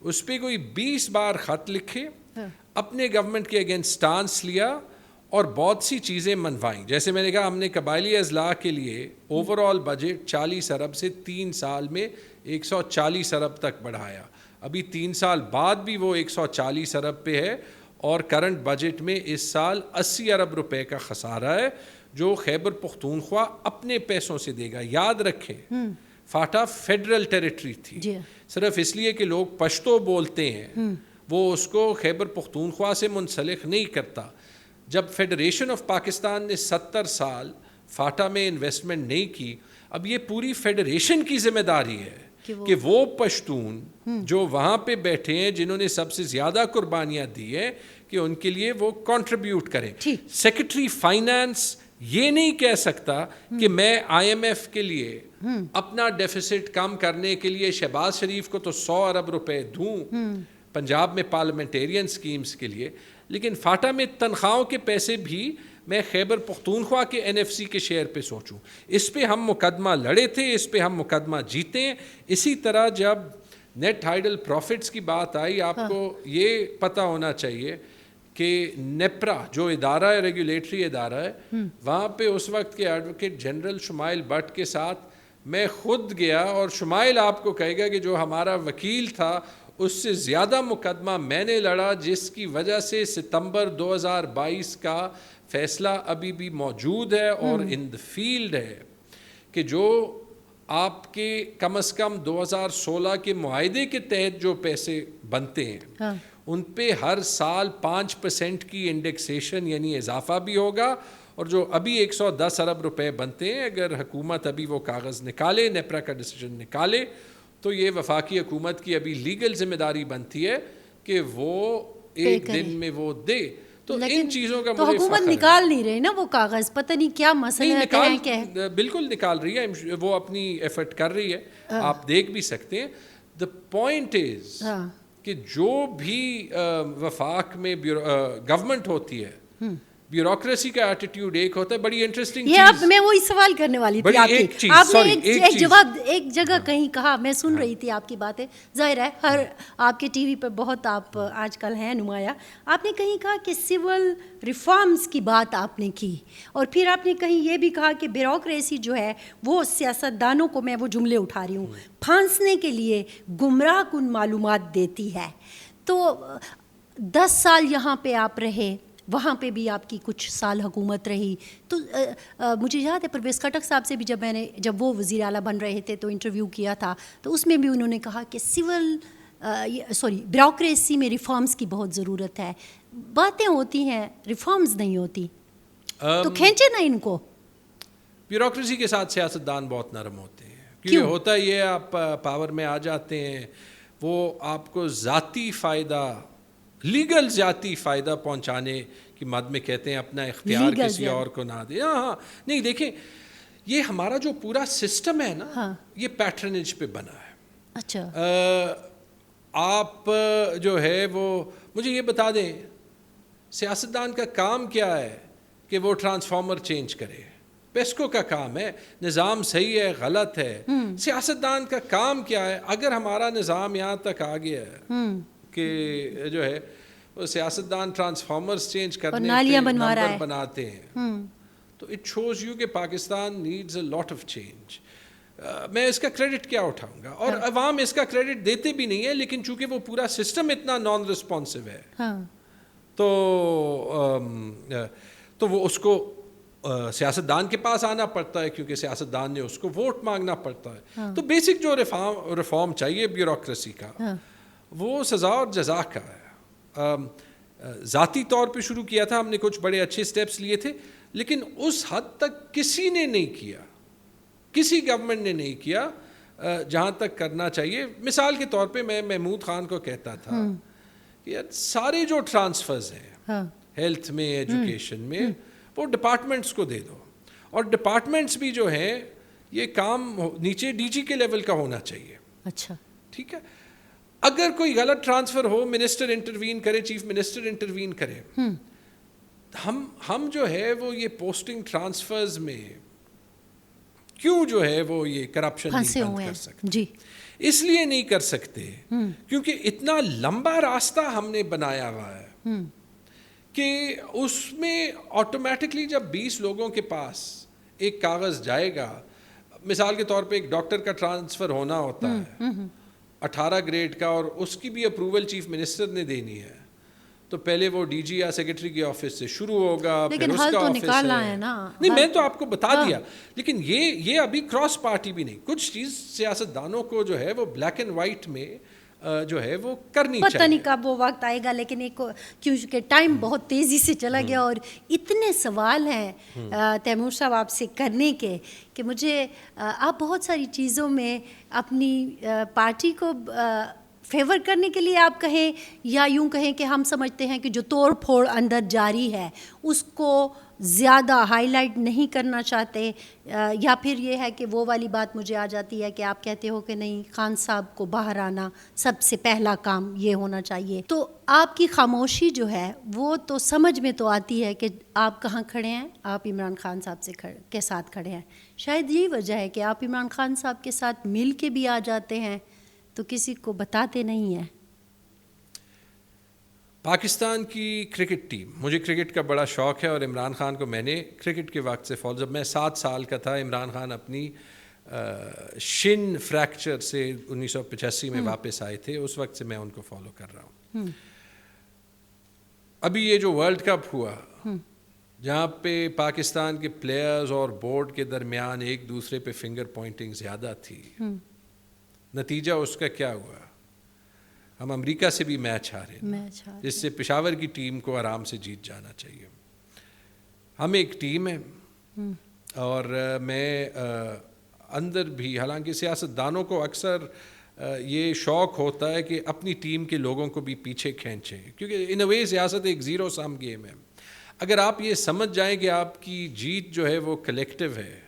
اس پہ کوئی 20 بار خط لکھے, اپنے گورنمنٹ کے اگینسٹ سٹانس لیا اور بہت سی چیزیں منوائیں. جیسے میں نے کہا ہم نے قبائلی اضلاع کے لیے اوور آل بجٹ 40 ارب سے 3 سال میں 140 ارب تک بڑھایا. ابھی 3 سال بعد بھی وہ 140 ارب پہ ہے, اور کرنٹ بجٹ میں اس سال 80 ارب روپے کا خسارہ ہے جو خیبر پختونخوا اپنے پیسوں سے دے گا. یاد رکھیں فاٹا فیڈرل ٹیریٹری تھی, صرف اس لیے کہ لوگ پشتو بولتے ہیں وہ اس کو خیبر پختونخوا سے منسلک نہیں کرتا. جب فیڈریشن آف پاکستان نے 70 سال فاٹا میں انویسٹمنٹ نہیں کی, اب یہ پوری فیڈریشن کی ذمہ داری ہے کہ وہ پشتون جو وہاں پہ بیٹھے ہیں جنہوں نے سب سے زیادہ قربانیاں دی ہیں کہ ان کے لیے وہ کنٹریبیوٹ کریں. سیکرٹری فائنانس یہ نہیں کہہ سکتا کہ میں IMF کے لیے اپنا ڈیفیسٹ کم کرنے کے لیے شہباز شریف کو تو 100 ارب روپے دوں پنجاب میں پارلیمنٹیرین سکیمز کے لیے, لیکن فاٹا میں تنخواہوں کے پیسے بھی میں خیبر پختونخوا کے NFC کے شیئر پہ سوچوں. اس پہ ہم مقدمہ لڑے تھے, اس پہ ہم مقدمہ جیتے ہیں. اسی طرح جب نیٹ ہائیڈل پروفٹس کی بات آئی, آپ کو یہ پتہ ہونا چاہیے کہ نیپرا جو ادارہ ہے, ریگولیٹری ادارہ ہے, وہاں پہ اس وقت کے ایڈوکیٹ جنرل شمائل بٹ کے ساتھ میں خود گیا, اور شمائل آپ کو کہے گا کہ جو ہمارا وکیل تھا اس سے زیادہ مقدمہ میں نے لڑا, جس کی وجہ سے ستمبر 2022 کا فیصلہ ابھی بھی موجود ہے اور ان دا فیلڈ ہے کہ جو آپ کے کم از کم 2016 کے معاہدے کے تحت جو پیسے بنتے ہیں ان پہ ہر سال 5% کی انڈیکسیشن یعنی اضافہ بھی ہوگا, اور جو ابھی 110 ارب روپے بنتے ہیں اگر حکومت ابھی وہ کاغذ نکالے, نیپرا کا ڈیسیجن نکالے, تو یہ وفاقی حکومت کی ابھی لیگل ذمہ داری بنتی ہے کہ وہ ایک دن میں وہ دے. تو ان چیزوں کا تو حکومت نکال نہیں رہی نا وہ کاغذ, پتہ نہیں کیا مسئلہ ہے. بالکل نکال رہی ہے, وہ اپنی ایفرٹ کر رہی ہے, آپ دیکھ بھی سکتے ہیں. دا پوائنٹ از کہ جو بھی وفاق میں گورنمنٹ ہوتی ہے بیوروکریسی کا ایٹیٹیوڈ ایک ہوتا ہے. بڑی انٹرسٹنگ چیز, میں وہی سوال کرنے والی تھی آپ نے ایک جگہ کہیں کہا, میں سن رہی تھی آپ کی باتیں, ظاہر ہے ہر آپ کے ٹی وی پہ بہت آپ آج کل ہیں نمایاں, آپ نے کہیں کہا کہ سول ریفارمز کی بات آپ نے کی, اور پھر آپ نے کہیں یہ بھی کہا کہ بیوروکریسی جو ہے وہ سیاستدانوں کو, میں وہ جملے اٹھا رہی ہوں, پھانسنے کے لیے گمراہ کن معلومات دیتی ہے. تو 10 سال یہاں پہ آپ رہے, وہاں پہ بھی آپ کی کچھ سال حکومت رہی, تو مجھے یاد ہے پرویز خٹک صاحب سے بھی جب وہ وزیر اعلیٰ بن رہے تھے تو انٹرویو کیا تھا, تو اس میں بھی انہوں نے کہا کہ بیوروکریسی میں ریفارمز کی بہت ضرورت ہے. باتیں ہوتی ہیں, ریفارمز نہیں ہوتی, تو کھینچے نا ان کو. بیوروکریسی کے ساتھ سیاستدان بہت نرم ہوتے ہیں, کیونکہ ہوتا یہ آپ پاور میں آ جاتے ہیں, وہ آپ کو ذاتی فائدہ, لیگل ذاتی فائدہ پہنچانے کی مد میں کہتے ہیں اپنا اختیار کسی اور کو نہ دے. ہاں نہیں, دیکھیں یہ ہمارا جو پورا سسٹم ہے نا یہ پیٹرنیج پہ بنا ہے. اچھا آپ جو ہے وہ مجھے یہ بتا دیں سیاستدان کا کام کیا ہے کہ وہ ٹرانسفارمر چینج کرے؟ پیسکو کا کام ہے. نظام صحیح ہے غلط ہے. سیاستدان کا کام کیا ہے؟ اگر ہمارا نظام یہاں تک آ گیا ہے کہ جو ہے وہ سیاستدان ٹرانسفارمرز چینج کرنے پہ نمبر بناتے ہیں تو اٹ شوز یو کہ Pakistan needs a lot of change. میں اس کا کریڈٹ کیا اٹھاؤں گا اور عوام اس کا کریڈٹ دیتے بھی نہیں ہے, لیکن چونکہ وہ پورا سسٹم اتنا نان رسپانسو ہے تو وہ اس کو سیاستدان کے پاس آنا پڑتا ہے کیونکہ سیاستدان نے اس کو ووٹ مانگنا پڑتا ہے. تو بیسک جو ریفارم چاہیے بیوروکریسی کا وہ سزا اور جزا کا ہے. ذاتی طور پہ شروع کیا تھا ہم نے, کچھ بڑے اچھے سٹیپس لیے تھے, لیکن اس حد تک کسی نے نہیں کیا, کسی گورنمنٹ نے نہیں کیا جہاں تک کرنا چاہیے. مثال کے طور پہ میں محمود خان کو کہتا تھا کہ یار سارے جو ٹرانسفرز ہیں ہیلتھ میں ایجوکیشن میں وہ ڈپارٹمنٹس کو دے دو, اور ڈپارٹمنٹس بھی جو ہیں یہ کام نیچے ڈی جی کے لیول کا ہونا چاہیے. اچھا ٹھیک ہے, اگر کوئی غلط ٹرانسفر ہو منسٹر انٹروین کرے, چیف منسٹر انٹروین کرے. ہم جو ہے وہ یہ پوسٹنگ ٹرانسفرز میں کیوں جو ہے وہ یہ کرپشن نہیں بند کر سکتے؟ جی اس لیے نہیں کر سکتے کیونکہ اتنا لمبا راستہ ہم نے بنایا ہوا ہے کہ اس میں آٹومیٹکلی جب 20 لوگوں کے پاس ایک کاغذ جائے گا, مثال کے طور پہ ایک ڈاکٹر کا ٹرانسفر ہونا ہوتا ہے 18 گریڈ کا, اور اس کی بھی اپروول چیف منسٹر نے دینی ہے, تو پہلے وہ ڈی جی یا سیکرٹری کی آفس سے شروع ہوگا, لیکن حل تو نکالنا ہے نا. نہیں میں تو آپ کو بتا دیا, لیکن یہ ابھی کراس پارٹی بھی نہیں. کچھ چیز سیاستدانوں کو جو ہے وہ بلیک اینڈ وائٹ میں جو ہے وہ کرنی چاہیے. پتہ نہیں کب وہ وقت آئے گا, لیکن ایک کیونکہ ٹائم بہت تیزی سے چلا گیا اور اتنے سوال ہیں تیمور صاحب آپ سے کرنے کے کہ مجھے آپ بہت ساری چیزوں میں اپنی پارٹی کو فیور کرنے کے لیے آپ کہیں یا یوں کہیں کہ ہم سمجھتے ہیں کہ جو توڑ پھوڑ اندر جاری ہے اس کو زیادہ ہائی لائٹ نہیں کرنا چاہتے, یا پھر یہ ہے کہ وہ والی بات مجھے آ جاتی ہے کہ آپ کہتے ہو کہ نہیں خان صاحب کو باہر آنا سب سے پہلا کام یہ ہونا چاہیے. تو آپ کی خاموشی جو ہے وہ تو سمجھ میں تو آتی ہے کہ آپ کہاں کھڑے ہیں, آپ عمران خان صاحب کے ساتھ کھڑے ہیں. شاید یہی وجہ ہے کہ آپ عمران خان صاحب کے ساتھ مل کے بھی آ جاتے ہیں تو کسی کو بتاتے نہیں ہیں. پاکستان کی کرکٹ ٹیم, مجھے کرکٹ کا بڑا شوق ہے اور عمران خان کو میں نے کرکٹ کے وقت سے فالو, جب میں 7 سال کا تھا عمران خان اپنی شن فریکچر سے 1985 میں واپس آئے تھے, اس وقت سے میں ان کو فالو کر رہا ہوں. ابھی یہ جو ورلڈ کپ ہوا جہاں پہ پاکستان کے پلیئرز اور بورڈ کے درمیان ایک دوسرے پہ فنگر پوائنٹنگ زیادہ تھی, نتیجہ اس کا کیا ہوا؟ ہم امریکہ سے بھی میچ ہارے, جس سے پشاور کی ٹیم کو آرام سے جیت جانا چاہیے. ہم ایک ٹیم ہے اور میں اندر بھی, حالانکہ سیاستدانوں کو اکثر یہ شوق ہوتا ہے کہ اپنی ٹیم کے لوگوں کو بھی پیچھے کھینچیں, کیونکہ ان اے وے سیاست ایک زیرو سم گیم ہے. اگر آپ یہ سمجھ جائیں کہ آپ کی جیت جو ہے وہ کلیکٹیو ہے,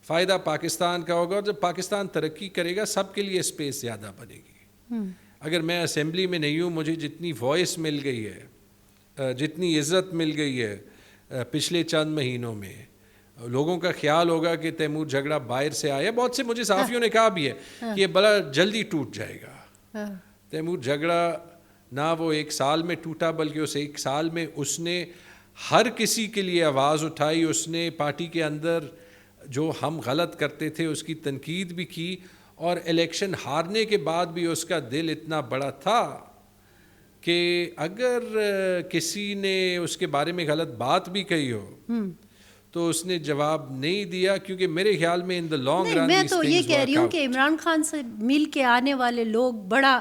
فائدہ پاکستان کا ہوگا, اور جب پاکستان ترقی کرے گا سب کے لیے اسپیس زیادہ بنے گی. اگر میں اسمبلی میں نہیں ہوں, مجھے جتنی وائس مل گئی ہے, جتنی عزت مل گئی ہے پچھلے چند مہینوں میں, لوگوں کا خیال ہوگا کہ تیمور جھگڑا باہر سے آیا. بہت سے مجھے صحافیوں نے کہا بھی ہے کہ یہ بڑا جلدی ٹوٹ جائے گا. تیمور جھگڑا نہ وہ 1 سال میں ٹوٹا, بلکہ اس 1 سال میں اس نے ہر کسی کے لیے آواز اٹھائی. اس نے پارٹی کے اندر جو ہم غلط کرتے تھے اس کی تنقید بھی کی, اور الیکشن ہارنے کے بعد بھی اس کا دل اتنا بڑا تھا کہ اگر کسی نے اس کے بارے میں غلط بات بھی کہی ہو تو اس نے جواب نہیں دیا, کیونکہ میرے خیال میں ان دا لانگ رن میں تو یہ کہہ رہی ہوں کہ عمران خان سے مل کے آنے والے لوگ بڑا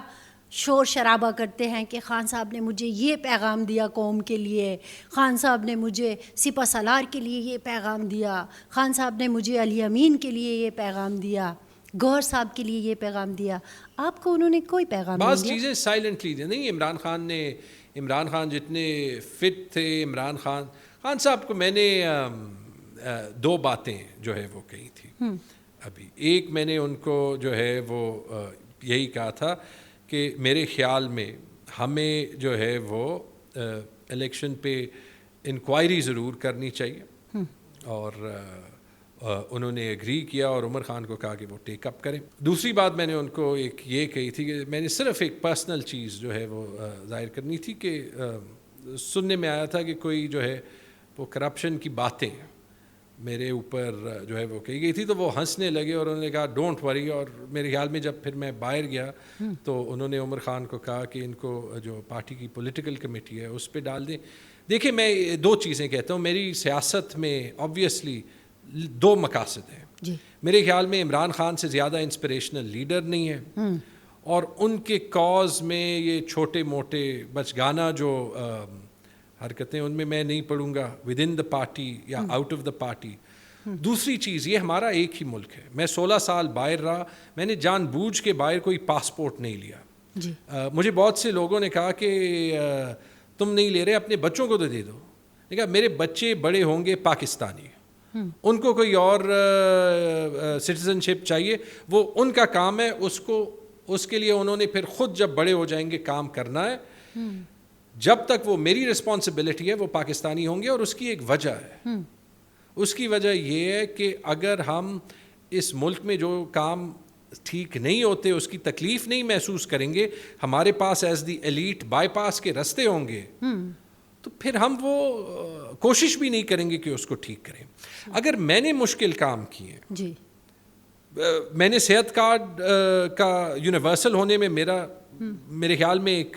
شور شرابہ کرتے ہیں کہ خان صاحب نے مجھے یہ پیغام دیا قوم کے لیے, خان صاحب نے مجھے سپہ سالار کے لیے یہ پیغام دیا, خان صاحب نے مجھے علی امین کے لیے یہ پیغام دیا, گور صاحب کے لیے یہ پیغام دیا. آپ کو انہوں نے کوئی پیغام نہیں دیا. بعض چیزیں سائلنٹلی دی. نہیں, عمران خان جتنے فٹ تھے, عمران خان صاحب کو میں نے دو باتیں جو ہے وہ کہی تھی ابھی. ایک میں نے ان کو جو ہے وہ یہی کہا تھا کہ میرے خیال میں ہمیں جو ہے وہ الیکشن پہ انکوائری ضرور کرنی چاہیے, اور انہوں نے ایگری کیا اور عمر خان کو کہا کہ وہ ٹیک اپ کریں. دوسری بات میں نے ان کو ایک یہ کہی تھی کہ میں نے صرف ایک پرسنل چیز جو ہے وہ ظاہر کرنی تھی کہ سننے میں آیا تھا کہ کوئی جو ہے وہ کرپشن کی باتیں میرے اوپر جو ہے وہ کہی گئی تھی, تو وہ ہنسنے لگے اور انہوں نے کہا ڈونٹ وری. اور میرے خیال میں جب پھر میں باہر گیا تو انہوں نے عمر خان کو کہا کہ ان کو جو پارٹی کی پولیٹیکل کمیٹی ہے اس پہ ڈال دیں. دیکھیں میں دو چیزیں کہتا ہوں, میری سیاست میں آبویسلی دو مقاصد ہیں جی. میرے خیال میں عمران خان سے زیادہ انسپریشنل لیڈر نہیں ہے, اور ان کے کاز میں یہ چھوٹے موٹے بچگانہ جو حرکتیں ان میں نہیں پڑھوں گا ود ان دا پارٹی یا آؤٹ آف دا پارٹی. دوسری چیز یہ ہمارا ایک ہی ملک ہے. میں 16 سال باہر رہا, میں نے جان بوجھ کے باہر کوئی پاسپورٹ نہیں لیا جی. مجھے بہت سے لوگوں نے کہا کہ تم نہیں لے رہے اپنے بچوں کو تو دے دو. میں کہا میرے بچے بڑے ہوں گے پاکستانی, ان کو کوئی اور سٹیزن شپ چاہیے, وہ ان کا کام ہے, اس کے لیے انہوں نے پھر خود جب بڑے ہو جائیں گے کام کرنا ہے. جب تک وہ میری رسپانسبلٹی ہے وہ پاکستانی ہوں گے. اور اس کی ایک وجہ ہے, اس کی وجہ یہ ہے کہ اگر ہم اس ملک میں جو کام ٹھیک نہیں ہوتے اس کی تکلیف نہیں محسوس کریں گے, ہمارے پاس ایز دی ایلیٹ بائی پاس کے رستے ہوں گے, تو پھر ہم وہ کوشش بھی نہیں کریں گے کہ اس کو ٹھیک کریں. اگر میں نے مشکل کام کیے جی, میں نے صحت کارڈ کا یونیورسل ہونے میں میرے خیال میں ایک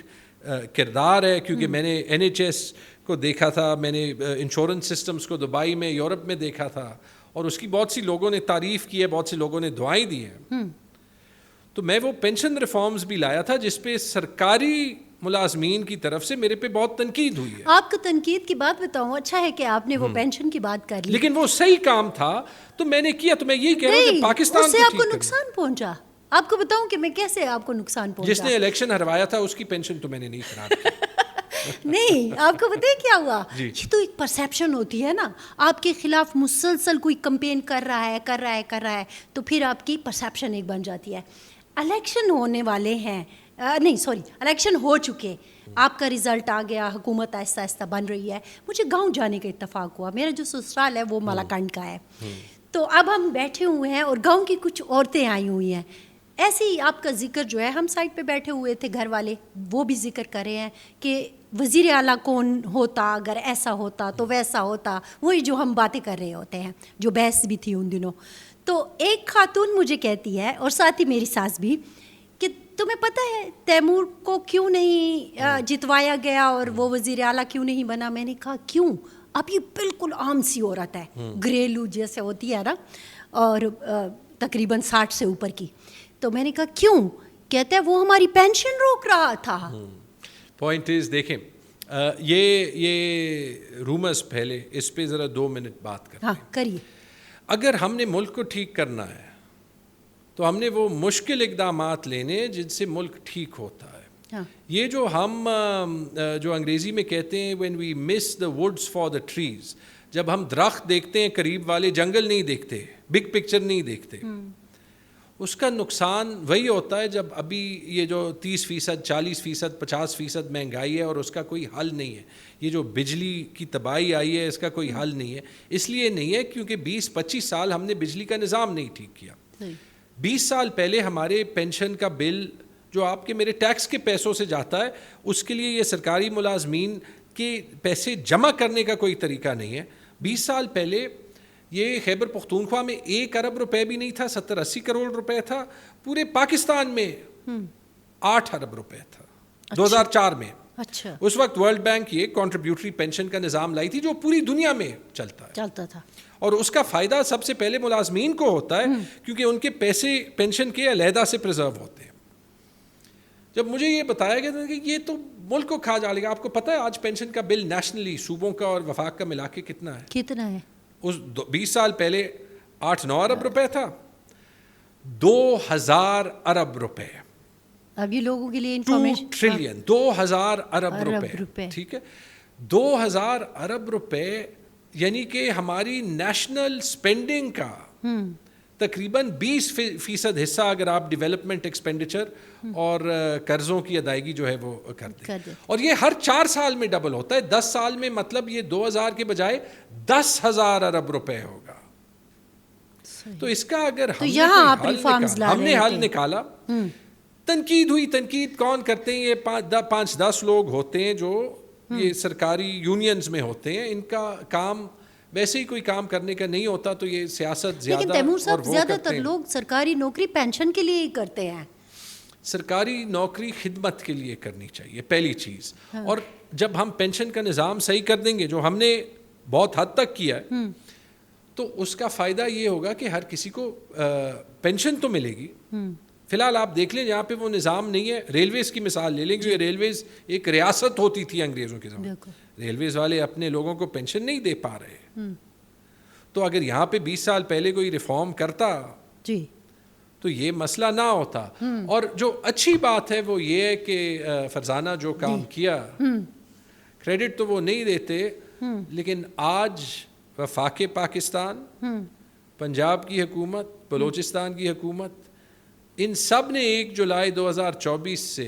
کردار ہے, کیونکہ میں نے NHS کو دیکھا تھا, میں نے انشورنس سسٹمز کو دبئی میں یورپ میں دیکھا تھا, اور اس کی بہت سی لوگوں نے تعریف کی ہے, بہت سے لوگوں نے دعائیں دی ہیں. تو میں وہ پینشن ریفارمز بھی لایا تھا جس پہ سرکاری ملازمین کی طرف سے میرے پہ بہت تنقید ہوئی ہے. آپ کو تنقید کی بات بتاؤں, اچھا ہے کہ آپ نے وہ پینشن کی بات کر لی, لیکن وہ صحیح کام تھا تو میں نے کیا. تو میں یہی کہہ رہا ہوں کہ پاکستان سے آپ کو نقصان پہنچا. آپ کو بتاؤں کہ میں کیسے آپ کو نقصان پہنچا. جس نے الیکشن ہروایا تھا اس کی پینشن تو میں نے نہیں خراب کی. نہیں, آپ کو پتہ ہے کیا ہوا, یہ تو ایک پرسیپشن ہوتی ہے نا, آپ کے خلاف مسلسل کوئی کمپین کر رہا ہے تو پھر آپ کی پرسیپشن ایک بن جاتی ہے. الیکشن ہونے والے ہیں, الیکشن ہو چکے, آپ کا رزلٹ آ گیا, حکومت آہستہ آہستہ بن رہی ہے. مجھے گاؤں جانے کا اتفاق ہوا, میرا جو سسرال ہے وہ مالاکنڈ کا ہے, تو اب ہم بیٹھے ہوئے ہیں اور گاؤں کی کچھ عورتیں آئی ہوئی ہیں. ایسے ہی آپ کا ذکر جو ہے, ہم سائڈ پہ بیٹھے ہوئے تھے گھر والے, وہ بھی ذکر کر رہے ہیں کہ وزیر اعلیٰ کون ہوتا, اگر ایسا ہوتا تو ویسا ہوتا, وہی جو ہم باتیں کر رہے ہوتے ہیں, جو بحث بھی تھی ان دنوں. تو ایک خاتون مجھے کہتی ہے, اور ساتھ ہی میری ساس بھی, کہ تمہیں پتہ ہے تیمور کو کیوں نہیں جتوایا گیا اور وہ وزیر اعلیٰ کیوں نہیں بنا. میں نے کہا کیوں؟ اب یہ بالکل عام سی عورت ہے, گھریلو جیسے ہوتی ہے نا, اور تقریباً 60 سے اوپر کی. تو میں نے کہا کیوں؟ کہتے ہیں وہ ہماری پینشن روک رہا تھا. پوائنٹ از, دیکھیں یہ رومرز پھیلے, اس پہ ذرا 2 منٹ بات کرتے ہیں. کریے. اگر ہم نے ملک کو ٹھیک کرنا ہے تو ہم نے وہ مشکل اقدامات لینے جن سے ملک ٹھیک ہوتا ہے. یہ جو ہم جو انگریزی میں کہتے ہیں when we miss the woods for the trees, جب ہم درخت دیکھتے ہیں قریب والے, جنگل نہیں دیکھتے, بگ پکچر نہیں دیکھتے, اس کا نقصان وہی ہوتا ہے جب ابھی یہ جو 30%, 40%, 50% مہنگائی ہے اور اس کا کوئی حل نہیں ہے. یہ جو بجلی کی تباہی آئی ہے اس کا کوئی حل نہیں ہے. اس لیے نہیں ہے کیونکہ 20-25 سال ہم نے بجلی کا نظام نہیں ٹھیک کیا. 20 سال پہلے ہمارے پینشن کا بل جو آپ کے میرے ٹیکس کے پیسوں سے جاتا ہے, اس کے لیے یہ سرکاری ملازمین کے پیسے جمع کرنے کا کوئی طریقہ نہیں ہے. 20 سال پہلے یہ خیبر پختونخوا میں 1 ارب روپے بھی نہیں تھا, 70-80 کروڑ روپے تھا. پورے پاکستان میں 8 ارب روپے تھا 2004 میں. اچھا. اس وقت ورلڈ بینک یہ کنٹریبیوٹری پینشن کا نظام لائی تھی جو پوری دنیا میں چلتا تھا, اور اس کا فائدہ سب سے پہلے ملازمین کو ہوتا ہے کیونکہ ان کے پیسے پینشن کے علیحدہ سے پریزرو ہوتے ہیں. جب مجھے یہ بتایا گیا کہ یہ تو ملک کو کھا جائے گا, آپ کو پتہ ہے آج پینشن کا بل نیشنلی صوبوں کا اور وفاق کا ملا کے کتنا ہے؟ اس 20 سال پہلے 8-9 ارب روپے تھا, 2000 ارب روپے. اب یہ لوگوں کے لیے انفارمیشن 2 ٹریلین 2000 ارب روپے. ٹھیک ہے, 2000 ارب روپے یعنی کہ ہماری نیشنل اسپینڈنگ کا تقریباً 20% حصہ اگر آپ ڈیولپمنٹ ایکسپینڈیچر اور قرضوں کی ادائیگی جو ہے وہ کر دیں, اور یہ ہر 4 سال میں ڈبل ہوتا ہے. 10 سال میں مطلب یہ 2000 کے بجائے 10,000 ارب روپے ہوگا. تو اس کا اگر ہم نے حل نکالا, تنقید ہوئی, تنقید کون کرتے ہیں؟ یہ 5-10 لوگ ہوتے ہیں جو یہ سرکاری یونینز میں ہوتے ہیں, ان کا کام ویسے ہی کوئی کام کرنے کا نہیں ہوتا, تو یہ سیاست زیادہ. لیکن تیمور صاحب زیادہ تر لوگ سرکاری نوکری پینشن کے لیے ہی کرتے ہیں. سرکاری نوکری خدمت کے لیے کرنی چاہیے پہلی چیز, اور جب ہم پینشن کا نظام صحیح کر دیں گے, جو ہم نے بہت حد تک کیا ہے, تو اس کا فائدہ یہ ہوگا کہ ہر کسی کو پینشن تو ملے گی. فی الحال آپ دیکھ لیں جہاں پہ وہ نظام نہیں ہے, ریلویز کی مثال لے لیں, کیونکہ ریلویز ایک ریاست ہوتی تھی انگریزوں کے زمانے. ریلویز والے اپنے لوگوں کو پینشن نہیں دے پا رہے, تو اگر یہاں پہ 20 سال پہلے کوئی ریفارم کرتا جی تو یہ مسئلہ نہ ہوتا. اور جو اچھی بات ہے وہ یہ ہے کہ فرزانہ جو کام کیا, کریڈٹ تو وہ نہیں دیتے, لیکن آج وفاق پاکستان, پنجاب کی حکومت, بلوچستان کی حکومت, ان سب نے 1 جولائی 2024 سے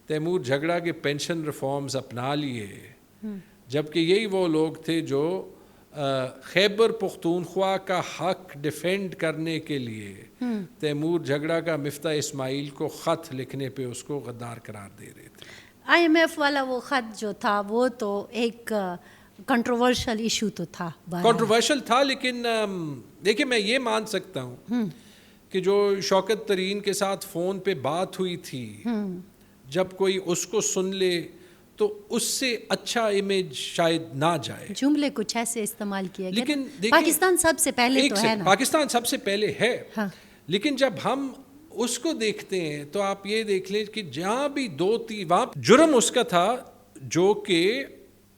تیمور جھگڑا کے پینشن ریفارمز اپنا لیے, جبکہ یہی وہ لوگ تھے جو خیبر پختونخوا کا حق ڈیفینڈ کرنے کے لیے تیمور جھگڑا کا مفتاح اسماعیل کو خط لکھنے پہ اس کو غدار قرار دے رہے تھے. IMF والا وہ خط جو تھا وہ تو ایک کنٹروورشل ایشو تو تھا, کنٹروورشل تھا, لیکن دیکھیں میں یہ مان سکتا ہوں کہ جو شوکت ترین کے ساتھ فون پہ بات ہوئی تھی, جب کوئی اس کو سن لے تو اس سے اچھا امیج شاید نہ جائے. جملے کچھ ایسے استعمال کیا, لیکن پاکستان سب سے پہلے تو ہے نا, پاکستان سب سے پہلے ہے, لیکن جب ہم اس کو دیکھتے ہیں تو آپ یہ دیکھ لیں کہ جہاں بھی 2-3 وہاں جرم اس کا تھا جو کہ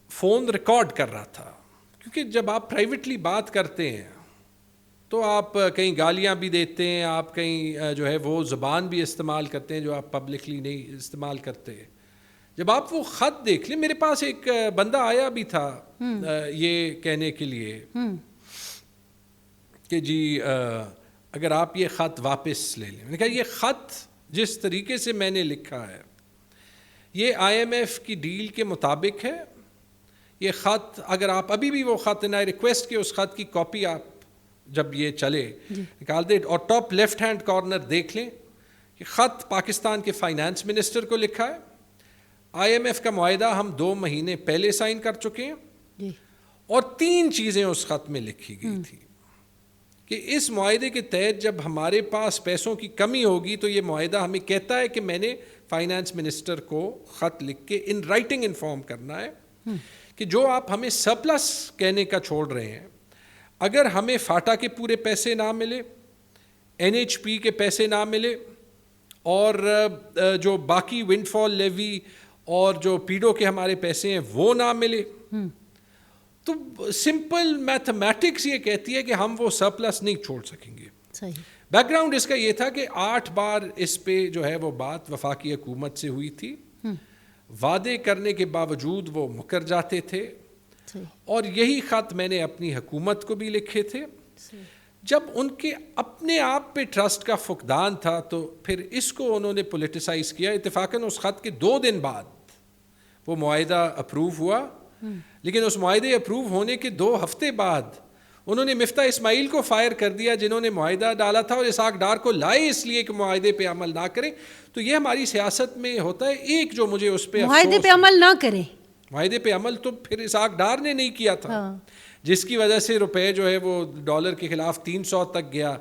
فون ریکارڈ کر رہا تھا, کیونکہ جب آپ پرائیویٹلی بات کرتے ہیں تو آپ کہیں گالیاں بھی دیتے ہیں, آپ کہیں جو ہے وہ زبان بھی استعمال کرتے ہیں جو آپ پبلکلی نہیں استعمال کرتے. جب آپ وہ خط دیکھ لیں, میرے پاس ایک بندہ آیا بھی تھا یہ کہنے کے لیے کہ جی اگر آپ یہ خط واپس لے لیں. میں نے کہا یہ خط جس طریقے سے میں نے لکھا ہے یہ IMF کی ڈیل کے مطابق ہے. یہ خط اگر آپ ابھی بھی وہ خط نہ ریکویسٹ کہ اس خط کی کاپی آپ جب یہ چلے نکال دیں, اور ٹاپ لیفٹ ہینڈ کارنر دیکھ لیں, یہ خط پاکستان کے فائنانس منسٹر کو لکھا ہے. IMF کا معاہدہ ہم 2 مہینے پہلے سائن کر چکے ہیں, اور 3 چیزیں اس خط میں لکھی گئی تھی کہ اس معاہدے کے تحت جب ہمارے پاس پیسوں کی کمی ہوگی تو یہ معاہدہ ہمیں کہتا ہے کہ میں نے فائنانس منسٹر کو خط لکھ کے ان رائٹنگ انفارم کرنا ہے کہ جو آپ ہمیں سرپلس کہنے کا چھوڑ رہے ہیں, اگر ہمیں فاٹا کے پورے پیسے نہ ملے, NHP کے پیسے نہ ملے, اور جو باقی ونڈ فال لیوی اور جو پیڈو کے ہمارے پیسے ہیں وہ نہ ملے, تو سمپل میتھمیٹکس یہ کہتی ہے کہ ہم وہ سرپلس نہیں چھوڑ سکیں گے. بیک گراؤنڈ اس کا یہ تھا کہ 8 بار اس پہ جو ہے وہ بات وفاقی حکومت سے ہوئی تھی, وعدے کرنے کے باوجود وہ مکر جاتے تھے, اور یہی خط میں نے اپنی حکومت کو بھی لکھے تھے. جب ان کے اپنے آپ پہ ٹرسٹ کا فقدان تھا تو پھر اس کو انہوں نے پولیٹیسائز کیا. اتفاقاً اس خط کے 2 دن بعد وہ معاہدہ اپروو ہوا, لیکن اس معاہدے اپروو ہونے کے 2 ہفتے بعد انہوں نے مفتاح اسماعیل کو فائر کر دیا جنہوں نے معاہدہ ڈالا تھا, اور اسحاق ڈار کو لائے اس لیے کہ معاہدے پہ عمل نہ کریں. تو یہ ہماری سیاست میں ہوتا ہے. ایک جو مجھے اس پہ معاہدے پہ عمل نہ کریں, معاہدے پہ عمل تو پھر اسحاق ڈار نے نہیں کیا تھا, جس کی وجہ سے روپے جو ہے وہ ڈالر کے خلاف 300 تک گیا,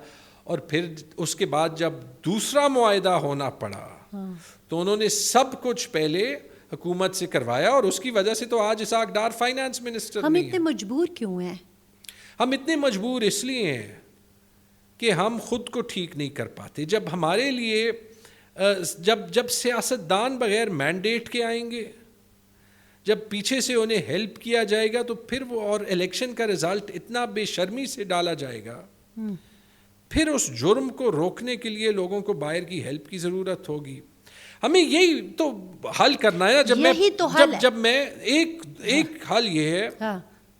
اور پھر اس کے بعد جب دوسرا معاہدہ ہونا پڑا تو انہوں نے سب کچھ پہلے حکومت سے کروایا, اور اس کی وجہ سے تو آج اسحاق ڈار فائنانس منسٹر. ہم اتنے مجبور کیوں ہیں؟ ہم اتنے مجبور اس لیے ہیں کہ ہم خود کو ٹھیک نہیں کر پاتے. جب ہمارے لیے جب سیاستدان بغیر مینڈیٹ کے آئیں گے, جب پیچھے سے انہیں ہیلپ کیا جائے گا, تو پھر وہ اور الیکشن کا رزلٹ اتنا بے شرمی سے ڈالا جائے گا, پھر اس جرم کو روکنے کے لیے لوگوں کو باہر کی ہیلپ کی ضرورت ہوگی. ہمیں یہی تو حل کرنا ہے. جب میں ایک حل یہ ہے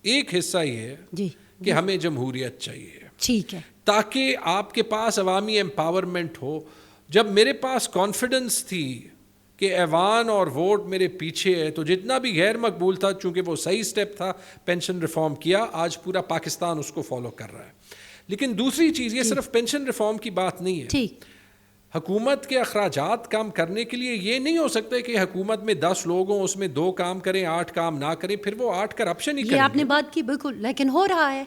ایک حصہ یہ ہے جی کہ ہمیں جمہوریت چاہیے، ٹھیک ہے، تاکہ آپ کے پاس عوامی امپاورمنٹ ہو. جب میرے پاس کانفیڈنس تھی کہ ایوان اور ووٹ میرے پیچھے ہے، تو جتنا بھی غیر مقبول تھا، چونکہ وہ صحیح سٹیپ تھا، پینشن ریفارم کیا، آج پورا پاکستان اس کو فالو کر رہا ہے. لیکن دوسری چیز، یہ صرف پینشن ریفارم کی بات نہیں ہے. ٹھیک، حکومت کے اخراجات کم کرنے کے لیے یہ نہیں ہو سکتا کہ حکومت میں 10 لوگ ہوں، اس میں 2 کام کریں، 8 کام نہ کریں، پھر وہ 8 کرپشن ہی کریں. یہ آپ نے بات کی بالکل، لیکن ہو رہا ہے.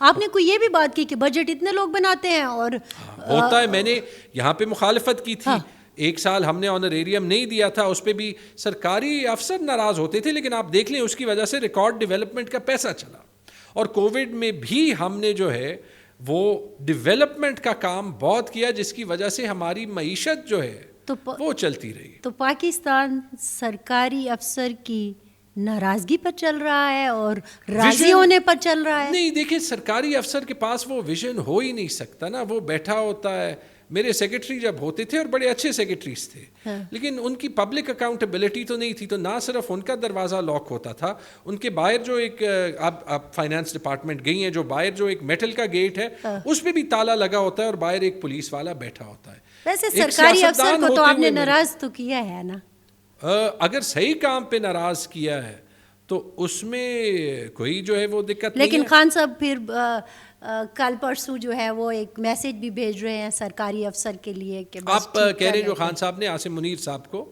آپ نے کوئی یہ بھی بات کی کہ بجٹ اتنے لوگ بناتے ہیں اور ہوتا ہے. میں نے یہاں پہ مخالفت کی تھی، 1 سال ہم نے آنریریم نہیں دیا تھا، اس پہ بھی سرکاری افسر ناراض ہوتے تھے، لیکن آپ دیکھ لیں اس کی وجہ سے ریکارڈ ڈیولپمنٹ کا پیسہ چلا. اور کووڈ میں بھی ہم نے جو ہے وہ ڈیولپمنٹ کا کام بہت کیا، جس کی وجہ سے ہماری معیشت جو ہے وہ چلتی رہی. تو پاکستان سرکاری افسر کی ناراضگی پر چل رہا ہے اور راضی ہونے پر چل رہا ہے؟ نہیں، دیکھیں سرکاری افسر کے پاس وہ ویژن ہو ہی نہیں سکتا نا. وہ بیٹھا ہوتا ہے. میرے سیکرٹری جب ہوتے تھے، اور بڑے اچھے سیکرٹریز تھے، لیکن ان کی پبلک اکاؤنٹیبلٹی تو نہیں تھی. تو نہ صرف ان کا دروازہ لاک ہوتا تھا، ان کے باہر جو ایک آپ فائنانس ڈپارٹمنٹ گئی ہیں، جو باہر جو ایک میٹل کا گیٹ ہے، اس پہ بھی تالا لگا ہوتا ہے اور باہر ایک پولیس والا بیٹھا ہوتا ہے. ویسے سرکاری افسر کو تو آپ نے ناراض تو کیا ہے نا؟ اگر صحیح کام پہ ناراض کیا ہے تو اس میں کوئی جو ہے وہ دقت نہیں ہے. لیکن خان صاحب پھر کل پرسوں جو ہے وہ ایک میسج بھی بھیج رہے ہیں سرکاری افسر کے لیے کہ آپ کہہ رہے ہیں جو خان صاحب نے عاصم منیر صاحب کو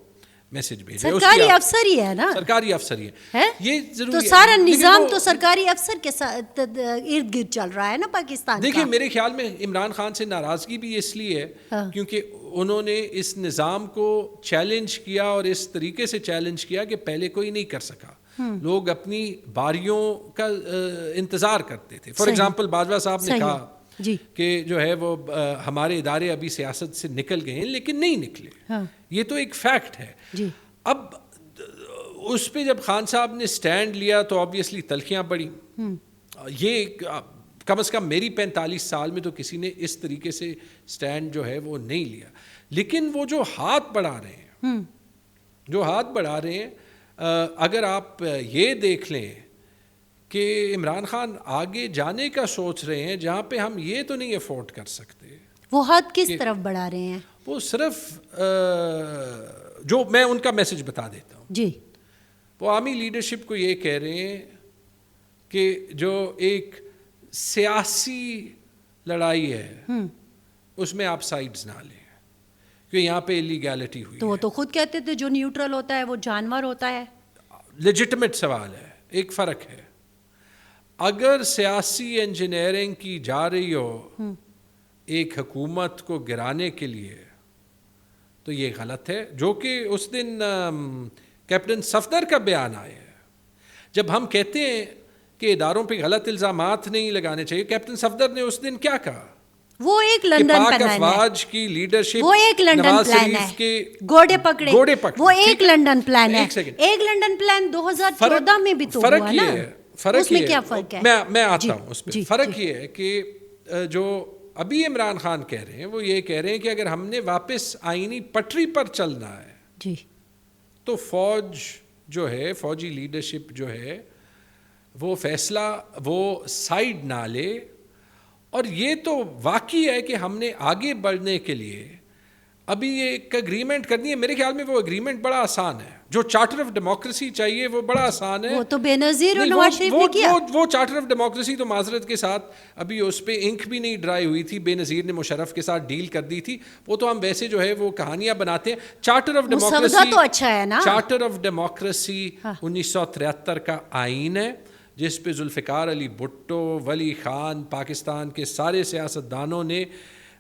میسج بھیجا، سرکاری افسر ہی ہے نا، سرکاری افسر ہی ہے. یہ ضروری تو سارا نظام تو سرکاری افسر کے ساتھ ارد گرد چل رہا ہے نا پاکستان. دیکھیں میرے خیال میں عمران خان سے ناراضگی بھی اس لیے ہے کیونکہ انہوں نے اس نظام کو چیلنج کیا، اور اس طریقے سے چیلنج کیا کہ پہلے کوئی نہیں کر سکا. لوگ اپنی باریوں کا انتظار کرتے تھے. فار ایگزامپل باجوہ صاحب نے کہا کہ جو ہے وہ ہمارے ادارے ابھی سیاست سے نکل گئے ہیں، لیکن نہیں نکلے. یہ تو ایک فیکٹ ہے. اب اس پہ جب خان صاحب نے سٹینڈ لیا تو آبویسلی تلخیاں بڑھی. یہ کم از کم میری 45 سال میں تو کسی نے اس طریقے سے سٹینڈ جو ہے وہ نہیں لیا. لیکن وہ جو ہاتھ بڑھا رہے ہیں، اگر آپ یہ دیکھ لیں کہ عمران خان آگے جانے کا سوچ رہے ہیں جہاں پہ ہم یہ تو نہیں افورڈ کر سکتے. وہ ہاتھ کس طرف بڑھا رہے ہیں؟ وہ صرف جو میں ان کا میسج بتا دیتا ہوں جی. وہ عوامی لیڈرشپ کو یہ کہہ رہے ہیں کہ جو ایک سیاسی لڑائی ہے اس میں آپ سائیڈز نہ لیں، کہ یہاں پہ الیگیلٹی ہوئی. تو وہ تو خود کہتے تھے جو نیوٹرل ہوتا ہے وہ جانور ہوتا ہے. لیجٹمیٹ سوال ہے. ایک فرق ہے، اگر سیاسی انجینئرنگ کی جا رہی ہو ایک حکومت کو گرانے کے لیے تو یہ غلط ہے. جو کہ اس دن کیپٹن صفدر کا بیان آیا ہے. جب ہم کہتے ہیں کہ اداروں پہ غلط الزامات نہیں لگانے چاہیے، کیپٹن صفدر نے اس دن کیا کہا؟ وہ ایک لندن پاک افواج کی لیڈرشپ، وہ ایک لندن پلان ہے، گوڑے پکڑے، وہ ایک لندن پلان ہے. ایک لندن پلان 2014 میں بھی تو ہوا نا. فرق میں کیا فرق ہے؟ میں آتا ہوں اس پہ. فرق یہ ہے کہ جو ابھی عمران خان کہہ رہے ہیں وہ یہ کہہ رہے ہیں کہ اگر ہم نے واپس آئینی پٹری پر چلنا ہے تو فوج جو ہے، فوجی لیڈرشپ جو ہے وہ فیصلہ وہ سائیڈ نہ لے. اور یہ تو واقعی ہے کہ ہم نے آگے بڑھنے کے لیے ابھی ایک اگریمنٹ کرنی ہے. میرے خیال میں وہ اگریمنٹ بڑا آسان ہے. جو چارٹر آف ڈیموکریسی چاہیے وہ بڑا آسان ہے. وہ تو بے نظیر نواز شریف نے کیا. وہ چارٹر آف ڈیموکریسی تو معذرت کے ساتھ ابھی اس پہ انک بھی نہیں ڈرائی ہوئی تھی. بے نظیر نے مشرف کے ساتھ ڈیل کر دی تھی. وہ تو ہم ویسے جو ہے وہ کہانیاں بناتے ہیں. چارٹر آف ڈیموکریسی تو اچھا ہے نا. چارٹر آف ڈیموکریسی 1973 کا آئین ہے جس پہ ذوالفقار علی بھٹو، ولی خان، پاکستان کے سارے سیاستدانوں نے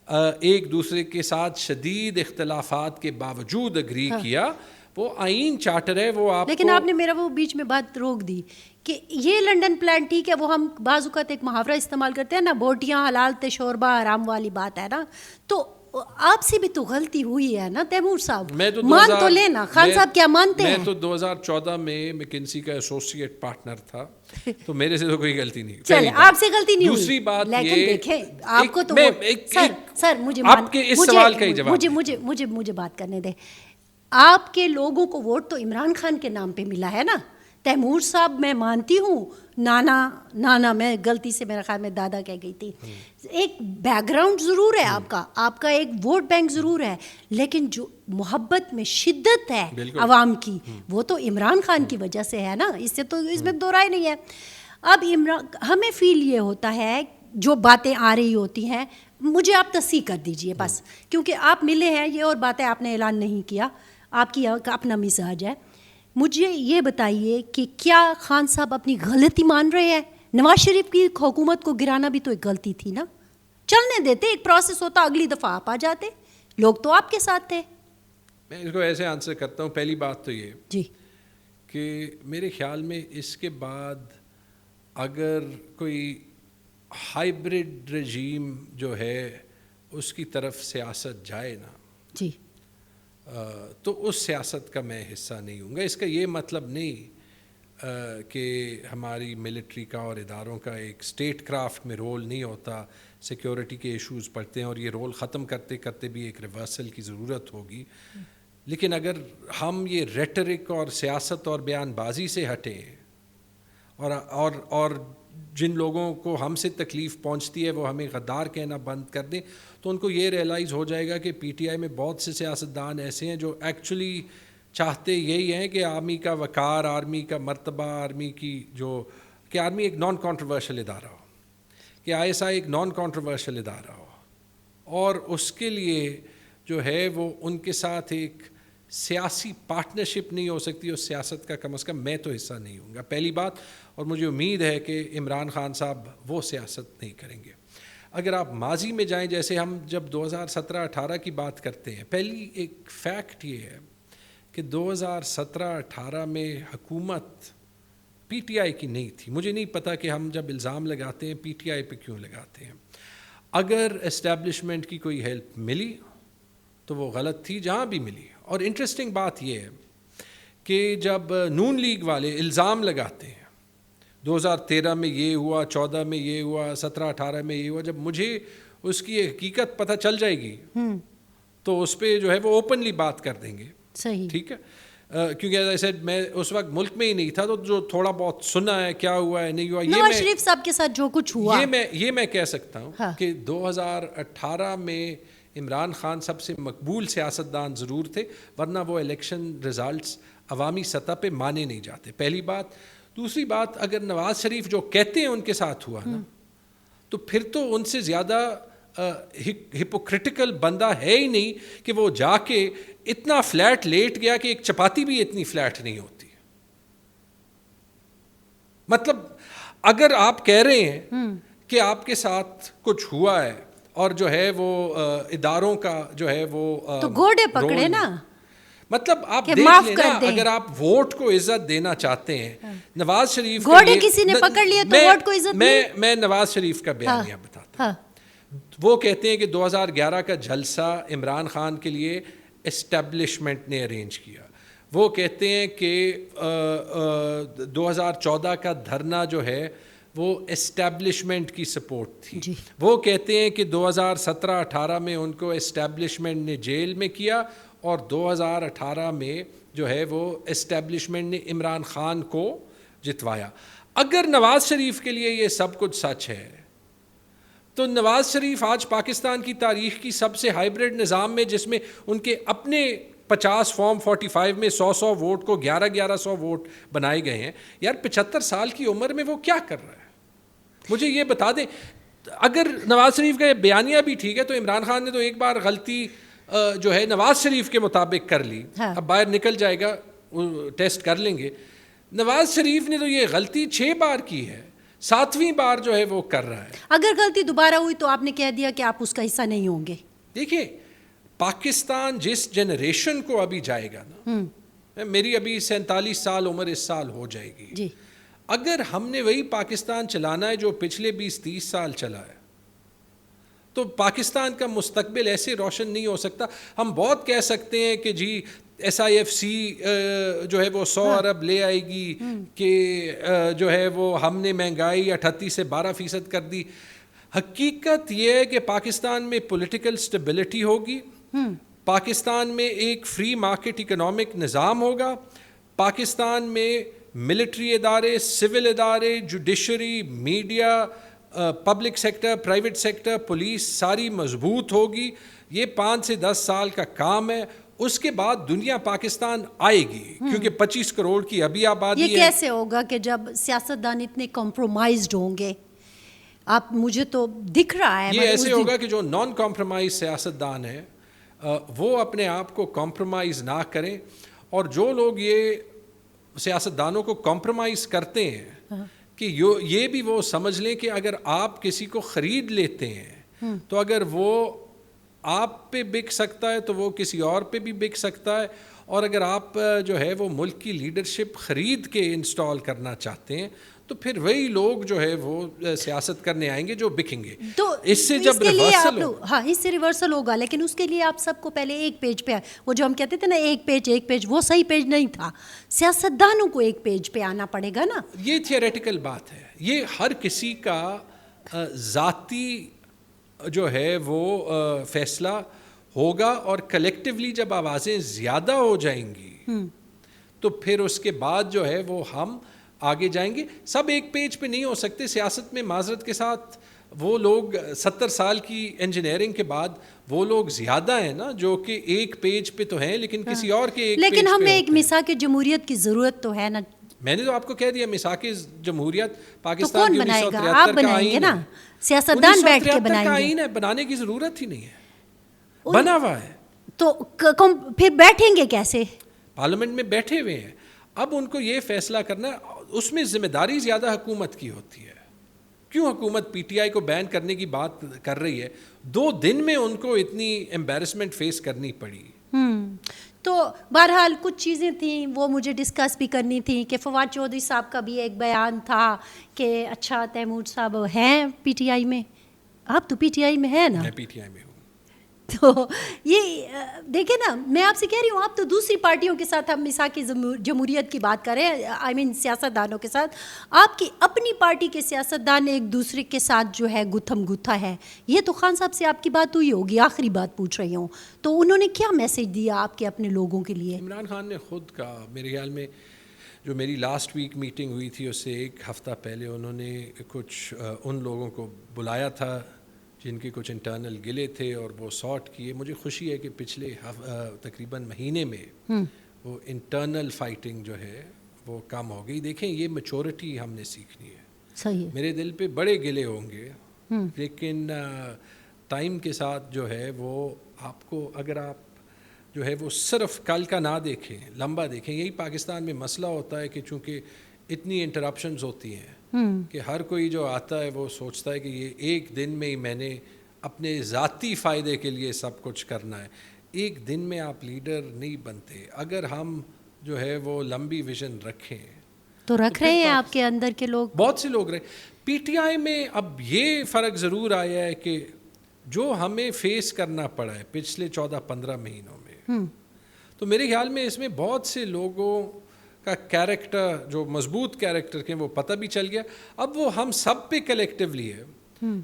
ایک دوسرے کے ساتھ شدید اختلافات کے باوجود اگری کیا. وہ آئین چارٹر ہے. وہ آپ لیکن آپ نے میرا وہ بیچ میں بات روک دی کہ یہ لنڈن پلان ٹھیک ہے. وہ ہم بعض اوقات ایک محاورہ استعمال کرتے ہیں نا، بوٹیاں حلال تے شوربہ حرام والی بات ہے نا. تو آپ سے بھی تو غلطی ہوئی ہے نا تیمور صاحب. مان تو لینا. خان صاحب کیا مانتے ہیں؟ میں تو 2014 میں میکنسی کا ایسوسیٹ پارٹنر تھا، تو میرے سے تو کوئی غلطی نہیں. چلے آپ سے غلطی نہیں ہوئی. دوسری بات لیکن دیکھیں آپ کو تو سر مجھے آپ کے اس سوال کا ہی جواب مجھے بات کرنے دیں. آپ کے لوگوں کو ووٹ تو عمران خان کے نام پہ ملا ہے نا. تیمور صاحب میں مانتی ہوں نانا میں غلطی سے میرا خیال میں دادا کہہ گئی تھی, ایک بیک گراؤنڈ ضرور ہے آپ کا ایک ووٹ بینک ضرور ہے, لیکن جو محبت میں شدت ہے عوام کی وہ تو عمران خان کی وجہ سے ہے نا, اس سے تو اس میں دو رائے نہیں ہے. اب ہمیں فیل یہ ہوتا ہے جو باتیں آ رہی ہوتی ہیں, مجھے آپ تصحیح کر دیجئے بس, کیونکہ آپ ملے ہیں, یہ اور باتیں آپ نے اعلان نہیں کیا, آپ کی اپنا مزاج ہے. مجھے یہ بتائیے کہ کیا خان صاحب اپنی غلطی مان رہے ہیں؟ نواز شریف کی حکومت کو گرانا بھی تو ایک غلطی تھی نا, چلنے دیتے, ایک پروسیس ہوتا, اگلی دفعہ آپ آ جاتے, لوگ تو آپ کے ساتھ تھے. میں اس کو ایسے آنسر کرتا ہوں. پہلی بات تو یہ جی کہ میرے خیال میں اس کے بعد اگر کوئی ہائیبرڈ رجیم جو ہے اس کی طرف سیاست جائے نا, جی, تو اس سیاست کا میں حصہ نہیں ہوں گا. اس کا یہ مطلب نہیں کہ ہماری ملٹری کا اور اداروں کا ایک اسٹیٹ کرافٹ میں رول نہیں ہوتا, سیکیورٹی کے ایشوز پڑتے ہیں اور یہ رول ختم کرتے کرتے بھی ایک ریورسل کی ضرورت ہوگی. لیکن اگر ہم یہ ریٹرک اور سیاست اور بیان بازی سے ہٹیں اور جن لوگوں کو ہم سے تکلیف پہنچتی ہے وہ ہمیں غدار کہنا بند کر دیں, تو ان کو یہ ریئلائز ہو جائے گا کہ پی ٹی آئی میں بہت سے سیاستدان ایسے ہیں جو ایکچولی چاہتے یہی ہیں کہ آرمی کا وقار, آرمی کا مرتبہ, آرمی کی کہ آرمی ایک نان کانٹروورشل ادارہ ہو, کہ آئی ایس آئی ایک نان کانٹروورشل ادارہ ہو, اور اس کے لیے جو ہے وہ ان کے ساتھ ایک سیاسی پارٹنرشپ نہیں ہو سکتی. اس سیاست کا کم از کم میں تو حصہ نہیں ہوں گا, پہلی بات. اور مجھے امید ہے کہ عمران خان صاحب وہ سیاست نہیں کریں گے. اگر آپ ماضی میں جائیں, جیسے ہم جب 2017-18 کی بات کرتے ہیں, پہلی ایک فیکٹ یہ ہے کہ 2017-18 میں حکومت پی ٹی آئی کی نہیں تھی. مجھے نہیں پتا کہ ہم جب الزام لگاتے ہیں پی ٹی آئی پہ کیوں لگاتے ہیں. اگر اسٹیبلشمنٹ کی کوئی ہیلپ ملی تو وہ غلط تھی جہاں بھی ملی. اور انٹرسٹنگ بات یہ ہے کہ جب نون لیگ والے الزام لگاتے ہیں 2013 میں یہ ہوا, 14 میں یہ ہوا, 17-18 میں یہ ہوا, جب مجھے اس کی حقیقت پتہ چل جائے گی تو اس پہ جو ہے وہ اوپنلی بات کر دیں گے. صحیح, ٹھیک ہے, کیونکہ ایسے میں اس وقت ملک میں ہی نہیں تھا, تو جو تھوڑا بہت سنا ہے کیا ہوا ہے نہیں ہوا, نواز شریف صاحب کے ساتھ جو کچھ ہوا یہ میں کہہ سکتا ہوں کہ 2018 میں عمران خان سب سے مقبول سیاستدان ضرور تھے, ورنہ وہ الیکشن ریزلٹس عوامی سطح پہ مانے نہیں جاتے. پہلی بات. دوسری بات, اگر نواز شریف جو کہتے ہیں ان کے ساتھ ہوا نا, تو پھر تو ان سے زیادہ ہپوکریٹیکل بندہ ہے ہی نہیں کہ وہ جا کے اتنا فلیٹ لیٹ گیا کہ ایک چپاتی بھی اتنی فلیٹ نہیں ہوتی. مطلب اگر آپ کہہ رہے ہیں کہ آپ کے ساتھ کچھ ہوا ہے اور جو ہے وہ اداروں کا جو ہے وہ تو گھوڑے پکڑے نا, مطلب آپ دیکھ لیں نا, اگر آپ ووٹ کو عزت دینا چاہتے ہیں, نواز شریف گھوڑے کسی نے پکڑ لیے تو ووٹ کو عزت میں نواز شریف کا بیانیہ بتاتا ہوں. وہ کہتے ہیں کہ 2011 کا جلسہ عمران خان کے لیے اسٹیبلشمنٹ نے ارینج کیا. وہ کہتے ہیں کہ 2014 کا دھرنا جو ہے وہ اسٹیبلشمنٹ کی سپورٹ تھی. وہ کہتے ہیں کہ 2017-18 میں ان کو اسٹیبلشمنٹ نے جیل میں کیا, اور 2018 میں جو ہے وہ اسٹیبلشمنٹ نے عمران خان کو جتوایا. اگر نواز شریف کے لیے یہ سب کچھ سچ ہے تو نواز شریف آج پاکستان کی تاریخ کی سب سے ہائیبرڈ نظام میں, جس میں ان کے اپنے 50 فارم 45 میں 100 ووٹ کو 1100 ووٹ بنائے گئے ہیں. یار 75 سال کی عمر میں وہ کیا کر رہا ہے, مجھے یہ بتا دیں. اگر نواز شریف کا یہ بیانیہ بھی ٹھیک ہے تو عمران خان نے تو ایک بار غلطی جو ہے نواز شریف کے مطابق کر لی, اب باہر نکل جائے گا, ٹیسٹ کر لیں گے. نواز شریف نے تو یہ غلطی 6 بار کی ہے, 7ویں بار جو ہے وہ کر رہا ہے. اگر غلطی دوبارہ ہوئی تو آپ نے کہہ دیا کہ آپ اس کا حصہ نہیں ہوں گے. دیکھیں پاکستان جس جنریشن کو ابھی جائے گا نا, میری ابھی 47 سال عمر اس سال ہو جائے گی جی, اگر ہم نے وہی پاکستان چلانا ہے جو پچھلے 20-30 سال چلا ہے تو پاکستان کا مستقبل ایسے روشن نہیں ہو سکتا. ہم بہت کہہ سکتے ہیں کہ جی SIFC جو ہے وہ 100 ارب لے آئے گی, کہ جو ہے وہ ہم نے مہنگائی 38 سے 12% کر دی. حقیقت یہ ہے کہ پاکستان میں پولیٹیکل سٹیبلٹی ہوگی, پاکستان میں ایک فری مارکیٹ اکنامک نظام ہوگا, پاکستان میں ملٹری ادارے, سول ادارے, judiciary, media, public sector, private sector, police ساری مضبوط ہوگی. یہ 5 سے 10 سال کا کام ہے. اس کے بعد دنیا پاکستان آئے گی, کیونکہ 25 کروڑ کی ابھی آبادی ہے. یہ کیسے ہوگا کہ جب سیاستدان اتنے کمپرومائزڈ ہوں گے؟ آپ مجھے تو دکھ رہا ہے یہ ایسے ہوگا کہ جو نان کمپرومائز سیاستدان ہے وہ اپنے آپ کو کمپرومائز نہ کریں, اور جو لوگ یہ سیاستدانوں کو کمپرومائز کرتے ہیں کہ یہ بھی وہ سمجھ لیں کہ اگر آپ کسی کو خرید لیتے ہیں تو اگر وہ آپ پہ بک سکتا ہے تو وہ کسی اور پہ بھی بک سکتا ہے, اور اگر آپ جو ہے وہ ملک کی لیڈرشپ خرید کے انسٹال کرنا چاہتے ہیں تو پھر وہی لوگ جو ہے وہ سیاست کرنے آئیں گے جو بکیں گے. تو اس سے جب ریورسل ہاں اس سے ریورسل ہوگا, لیکن اس کے لیے آپ سب کو پہلے ایک پیج پہ, وہ جو ہم کہتے تھے نا ایک پیج, وہ صحیح پیج نہیں تھا. سیاستدانوں کو ایک پیج پہ آنا پڑے گا نا. یہ تھیوریٹیکل بات ہے, یہ ہر کسی کا ذاتی جو ہے وہ فیصلہ ہوگا, اور کلیکٹیولی جب آوازیں زیادہ ہو جائیں گی تو پھر اس کے بعد جو ہے وہ ہم آگے جائیں گے. سب ایک پیج پہ نہیں ہو سکتے سیاست میں. معذرت کے ساتھ وہ لوگ 70 سال کی انجینئرنگ کے بعد وہ لوگ زیادہ ہیں نا جو کہ ایک پیج پہ تو ہیں لیکن کسی اور کے ایک پیج پہ. لیکن ہمیں ایک میثاق جمہوریت کی ضرورت تو ہے نا. میں نے تو آپ کو کہہ دیا میثاق جمہوریت پاکستان کی 1973 کا آئین ہے. سیاستدان بیٹھ کے بنائیں گے. آئین ہے, بنانے کی ضرورت ہی نہیں ہے, بنا ہوا ہے. تو پھر بیٹھیں گے کیسے؟ پارلیمنٹ میں بیٹھے ہوئے ہیں. اب ان کو یہ فیصلہ کرنا, اس میں ذمہ داری زیادہ حکومت کی ہوتی ہے. کیوں حکومت پی ٹی آئی کو بین کرنے کی بات کر رہی ہے؟ 2 دن میں ان کو اتنی ایمبیرسمنٹ فیس کرنی پڑی. تو بہرحال کچھ چیزیں تھیں وہ مجھے ڈسکس بھی کرنی تھیں کہ فواد چودھری صاحب کا بھی ایک بیان تھا کہ اچھا تیمور صاحب ہیں پی ٹی آئی میں. آپ تو پی ٹی آئی میں ہیں نا؟ میں پی ٹی آئی میں ہوں. تو یہ دیکھیں نا, میں آپ سے کہہ رہی ہوں, آپ تو دوسری پارٹیوں کے ساتھ ہم میثاق جمہوریت کی بات کر رہے ہیں, آئی مین سیاستدانوں کے ساتھ. آپ کی اپنی پارٹی کے سیاستدان ایک دوسرے کے ساتھ جو ہے گتھم گتھا ہے. یہ تو خان صاحب سے آپ کی بات ہوئی ہوگی, آخری بات پوچھ رہی ہوں, تو انہوں نے کیا میسج دیا آپ کے اپنے لوگوں کے لیے؟ عمران خان نے خود کہا, میرے خیال میں جو میری لاسٹ ویک میٹنگ ہوئی تھی اس سے 1 ہفتہ پہلے انہوں نے کچھ ان لوگوں کو بلایا تھا جن کے کچھ انٹرنل گلے تھے اور وہ سارٹ کیے. مجھے خوشی ہے کہ پچھلے تقریباً مہینے میں وہ انٹرنل فائٹنگ جو ہے وہ کم ہو گئی. دیکھیں یہ میچورٹی ہم نے سیکھنی ہے. صحیح. میرے دل پہ بڑے گلے ہوں گے لیکن ٹائم کے ساتھ جو ہے وہ آپ کو, اگر آپ جو ہے وہ صرف کل کا نہ دیکھیں, لمبا دیکھیں. یہی پاکستان میں مسئلہ ہوتا ہے کہ چونکہ اتنی انٹرپشنز ہوتی ہیں کہ ہر کوئی جو آتا ہے وہ سوچتا ہے کہ یہ ایک دن میں ہی میں نے اپنے ذاتی فائدے کے لیے سب کچھ کرنا ہے. ایک دن میں آپ لیڈر نہیں بنتے. اگر ہم جو ہے وہ لمبی ویژن رکھیں تو رکھ رہے ہیں آپ کے اندر کے لوگ, بہت سے لوگ رہے. پی ٹی آئی میں اب یہ فرق ضرور آیا ہے کہ جو ہمیں فیس کرنا پڑا ہے پچھلے 14-15 مہینوں میں, تو میرے خیال میں اس میں بہت سے لوگوں کا کیریکٹر جو مضبوط کیریکٹر کے وہ پتہ بھی چل گیا. اب وہ ہم سب پہ کلیکٹیولی ہے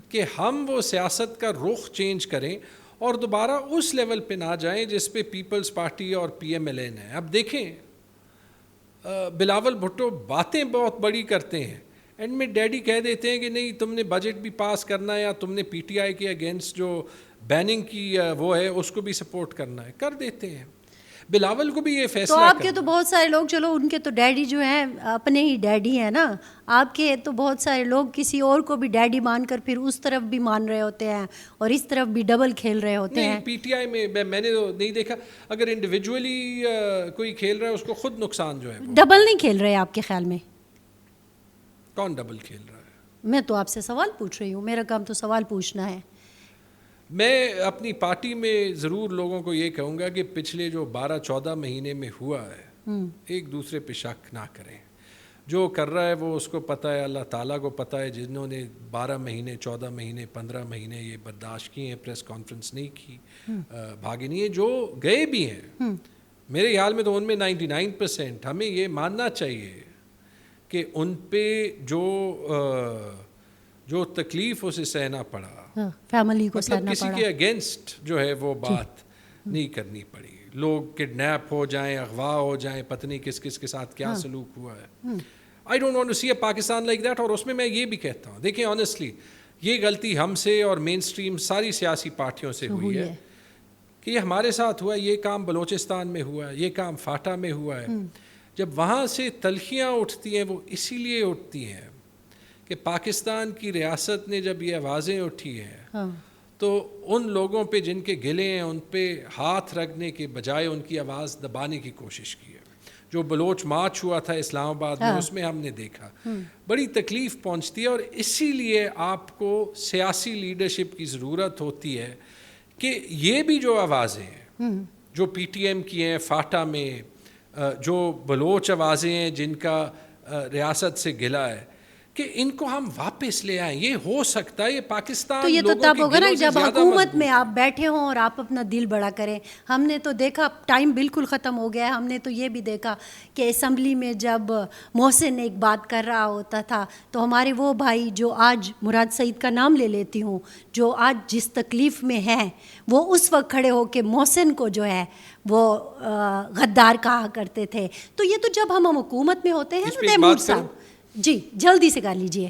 کہ ہم وہ سیاست کا رخ چینج کریں اور دوبارہ اس لیول پہ نہ جائیں جس پہ پیپلز پارٹی اور پی ایم ایل این ہے. اب دیکھیں بلاول بھٹو باتیں بہت بڑی کرتے ہیں, اینڈ میں ڈیڈی کہہ دیتے ہیں کہ نہیں تم نے بجٹ بھی پاس کرنا ہے یا تم نے پی ٹی آئی کے اگینسٹ جو بیننگ کی وہ ہے اس کو بھی سپورٹ کرنا ہے, کر دیتے ہیں. بلاول کو بھی یہ فیصلہ, تو آپ کے تو بہت سارے لوگ, چلو ان کے تو ڈیڈی جو ہیں اپنے ہی ڈیڈی ہیں نا, آپ کے تو بہت سارے لوگ کسی اور کو بھی ڈیڈی مان کر پھر اس طرف بھی مان رہے ہوتے ہیں اور اس طرف بھی ڈبل کھیل رہے ہوتے ہیں. پی ٹی آئی میں نے تو نہیں دیکھا, اگر انڈیویجولی کوئی کھیل رہا ہے اس کو خود نقصان جو ہے. ڈبل نہیں کھیل رہے آپ کے خیال میں؟ کون ڈبل کھیل رہا ہے؟ میں تو آپ سے سوال پوچھ رہی ہوں, میرا کام تو سوال پوچھنا ہے. میں اپنی پارٹی میں ضرور لوگوں کو یہ کہوں گا کہ پچھلے جو 12-14 مہینے میں ہوا ہے ایک دوسرے پہ شک نہ کریں. جو کر رہا ہے وہ اس کو پتہ ہے, اللہ تعالیٰ کو پتہ ہے. جنہوں نے 12 مہینے 14 مہینے 15 مہینے یہ برداشت کیے ہیں, پریس کانفرنس نہیں کی, بھاگے نہیں ہیں, جو گئے بھی ہیں, میرے خیال میں تو ان میں 99% ہمیں یہ ماننا چاہیے کہ ان پہ جو تکلیف اسے سہنا پڑا, فیملی کو سہنا پڑا, کسی کے اگینسٹ جو ہے وہ بات نہیں کرنی پڑی. لوگ کڈنیپ ہو جائیں, اغوا ہو جائیں, پتہ نہیں کس کس کے ساتھ کیا سلوک ہوا ہے. I don't want to see a Pakistan like that. اور اس میں یہ بھی کہتا ہوں, دیکھیں آنیسٹلی یہ غلطی ہم سے اور مین اسٹریم ساری سیاسی پارٹیوں سے ہوئی ہے کہ یہ ہمارے ساتھ ہوا ہے, یہ کام بلوچستان میں ہوا ہے, یہ کام فاٹا میں ہوا ہے. جب وہاں سے تلخیاں اٹھتی ہیں وہ اسی لیے اٹھتی ہیں کہ پاکستان کی ریاست نے جب یہ آوازیں اٹھی ہیں تو ان لوگوں پہ جن کے گلے ہیں ان پہ ہاتھ رکھنے کے بجائے ان کی آواز دبانے کی کوشش کی ہے. جو بلوچ مارچ ہوا تھا اسلام آباد میں, اس میں ہم نے دیکھا بڑی تکلیف پہنچتی ہے. اور اسی لیے آپ کو سیاسی لیڈرشپ کی ضرورت ہوتی ہے کہ یہ بھی جو آوازیں ہیں جو پی ٹی ایم کی ہیں فاٹا میں, جو بلوچ آوازیں ہیں جن کا ریاست سے گلا ہے, کہ ان کو ہم واپس لے آئیں. یہ ہو سکتا ہے, یہ پاکستان تو یہ تو لوگوں تب کے ہوگا نا دلوں سے جب زیادہ حکومت مضبوط میں آپ بیٹھے ہوں اور آپ اپنا دل بڑا کریں. ہم نے تو دیکھا ٹائم بالکل ختم ہو گیا ہے. ہم نے تو یہ بھی دیکھا کہ اسمبلی میں جب محسن ایک بات کر رہا ہوتا تھا تو ہمارے وہ بھائی جو آج مراد سعید کا نام لے لیتی ہوں, جو آج جس تکلیف میں ہیں, وہ اس وقت کھڑے ہو کے محسن کو جو ہے وہ غدار کہا کرتے تھے. تو یہ تو جب ہم حکومت میں ہوتے ہیں نا تیمور صاحب. جی جلدی سے کر لیجئے.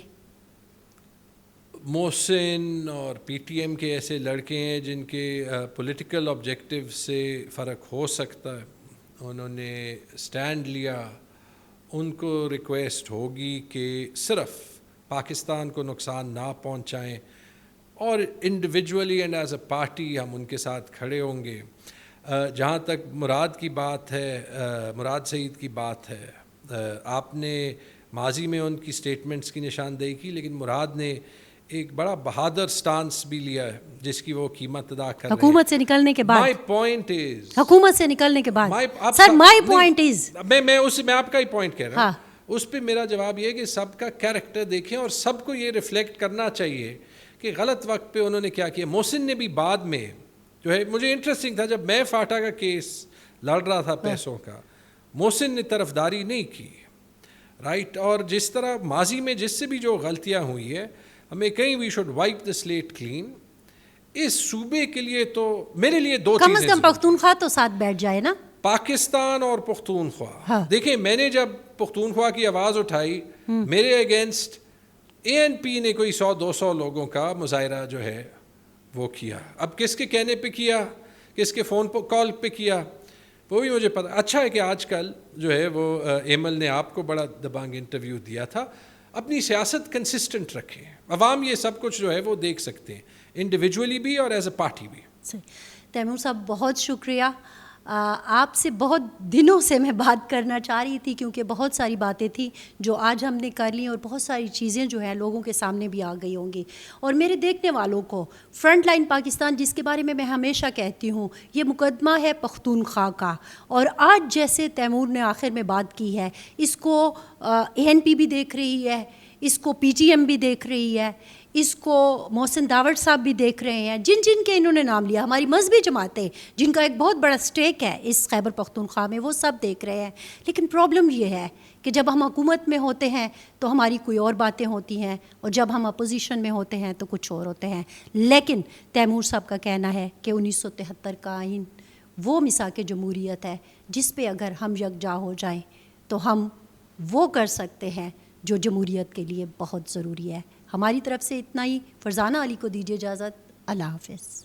محسن اور پی ٹی ایم کے ایسے لڑکے ہیں جن کے پولیٹیکل آبجیکٹیو سے فرق ہو سکتا ہے, انہوں نے سٹینڈ لیا. ان کو ریکویسٹ ہوگی کہ صرف پاکستان کو نقصان نہ پہنچائیں, اور individually and as a party ہم ان کے ساتھ کھڑے ہوں گے. جہاں تک مراد کی بات ہے, مراد سعید کی بات ہے, آپ نے ماضی میں ان کی سٹیٹمنٹس کی نشاندہی کی, لیکن مراد نے ایک بڑا بہادر سٹانس بھی لیا ہے جس کی وہ قیمت ادا کر رہے ہیں حکومت سے نکلنے کے بعد. مائی پوائنٹ از, حکومت سے نکلنے کے بعد سر مائی پوائنٹ از, میں آپ کا ہی پوائنٹ کہہ رہا ہوں. اس پہ میرا جواب یہ ہے کہ سب کا کیریکٹر دیکھیں اور سب کو یہ ریفلیکٹ کرنا چاہیے کہ غلط وقت پہ انہوں نے کیا کیا. محسن نے بھی بعد میں جو ہے, مجھے انٹرسٹنگ تھا جب میں فاٹا کا کیس لڑ رہا تھا پیسوں کا, محسن نے طرفداری نہیں کی, رائٹ. اور جس طرح ماضی میں جس سے بھی جو غلطیاں ہوئی ہے, ہمیں کہیں we should wipe the slate clean. اس صوبے کے لیے تو میرے لیے دو چیزیں, کم از کم پختونخوا تو ساتھ بیٹھ جائے نا, پاکستان اور پختونخوا. دیکھیں میں نے جب پختونخوا کی آواز اٹھائی, میرے اگینسٹ اے این پی نے کوئی 100-200 لوگوں کا مظاہرہ جو ہے وہ کیا. اب کس کے کہنے پہ کیا, کس کے فون کال پہ کیا, وہ بھی مجھے پتہ. اچھا ہے کہ آج کل جو ہے وہ ایمل نے آپ کو بڑا دبانگ انٹرویو دیا تھا. اپنی سیاست کنسسٹنٹ رکھیں, عوام یہ سب کچھ جو ہے وہ دیکھ سکتے ہیں, انڈیویجولی بھی اور ایز اے پارٹی بھی. تیمور صاحب بہت شکریہ. آپ سے بہت دنوں سے میں بات کرنا چاہ رہی تھی کیونکہ بہت ساری باتیں تھیں جو آج ہم نے کر لیں, اور بہت ساری چیزیں جو ہیں لوگوں کے سامنے بھی آ گئی ہوں گی. اور میرے دیکھنے والوں کو فرنٹ لائن پاکستان, جس کے بارے میں ہمیشہ کہتی ہوں, یہ مقدمہ ہے پختونخوا کا. اور آج جیسے تیمور نے آخر میں بات کی ہے, اس کو اے این پی بھی دیکھ رہی ہے, اس کو پی ٹی ایم بھی دیکھ رہی ہے, اس کو محسن داوڑ صاحب بھی دیکھ رہے ہیں, جن جن کے انہوں نے نام لیا, ہماری مذہبی جماعتیں جن کا ایک بہت بڑا سٹیک ہے اس خیبر پختونخوا میں, وہ سب دیکھ رہے ہیں. لیکن پرابلم یہ ہے کہ جب ہم حکومت میں ہوتے ہیں تو ہماری کوئی اور باتیں ہوتی ہیں, اور جب ہم اپوزیشن میں ہوتے ہیں تو کچھ اور ہوتے ہیں. لیکن تیمور صاحب کا کہنا ہے کہ 1973 کا آئین وہ میثاق جمہوریت ہے جس پہ اگر ہم یکجا ہو جائیں تو ہم وہ کر سکتے ہیں جو جمہوریت کے لیے بہت ضروری ہے. ہماری طرف سے اتنا ہی. فرزانہ علی کو دیجیے اجازت. اللہ حافظ.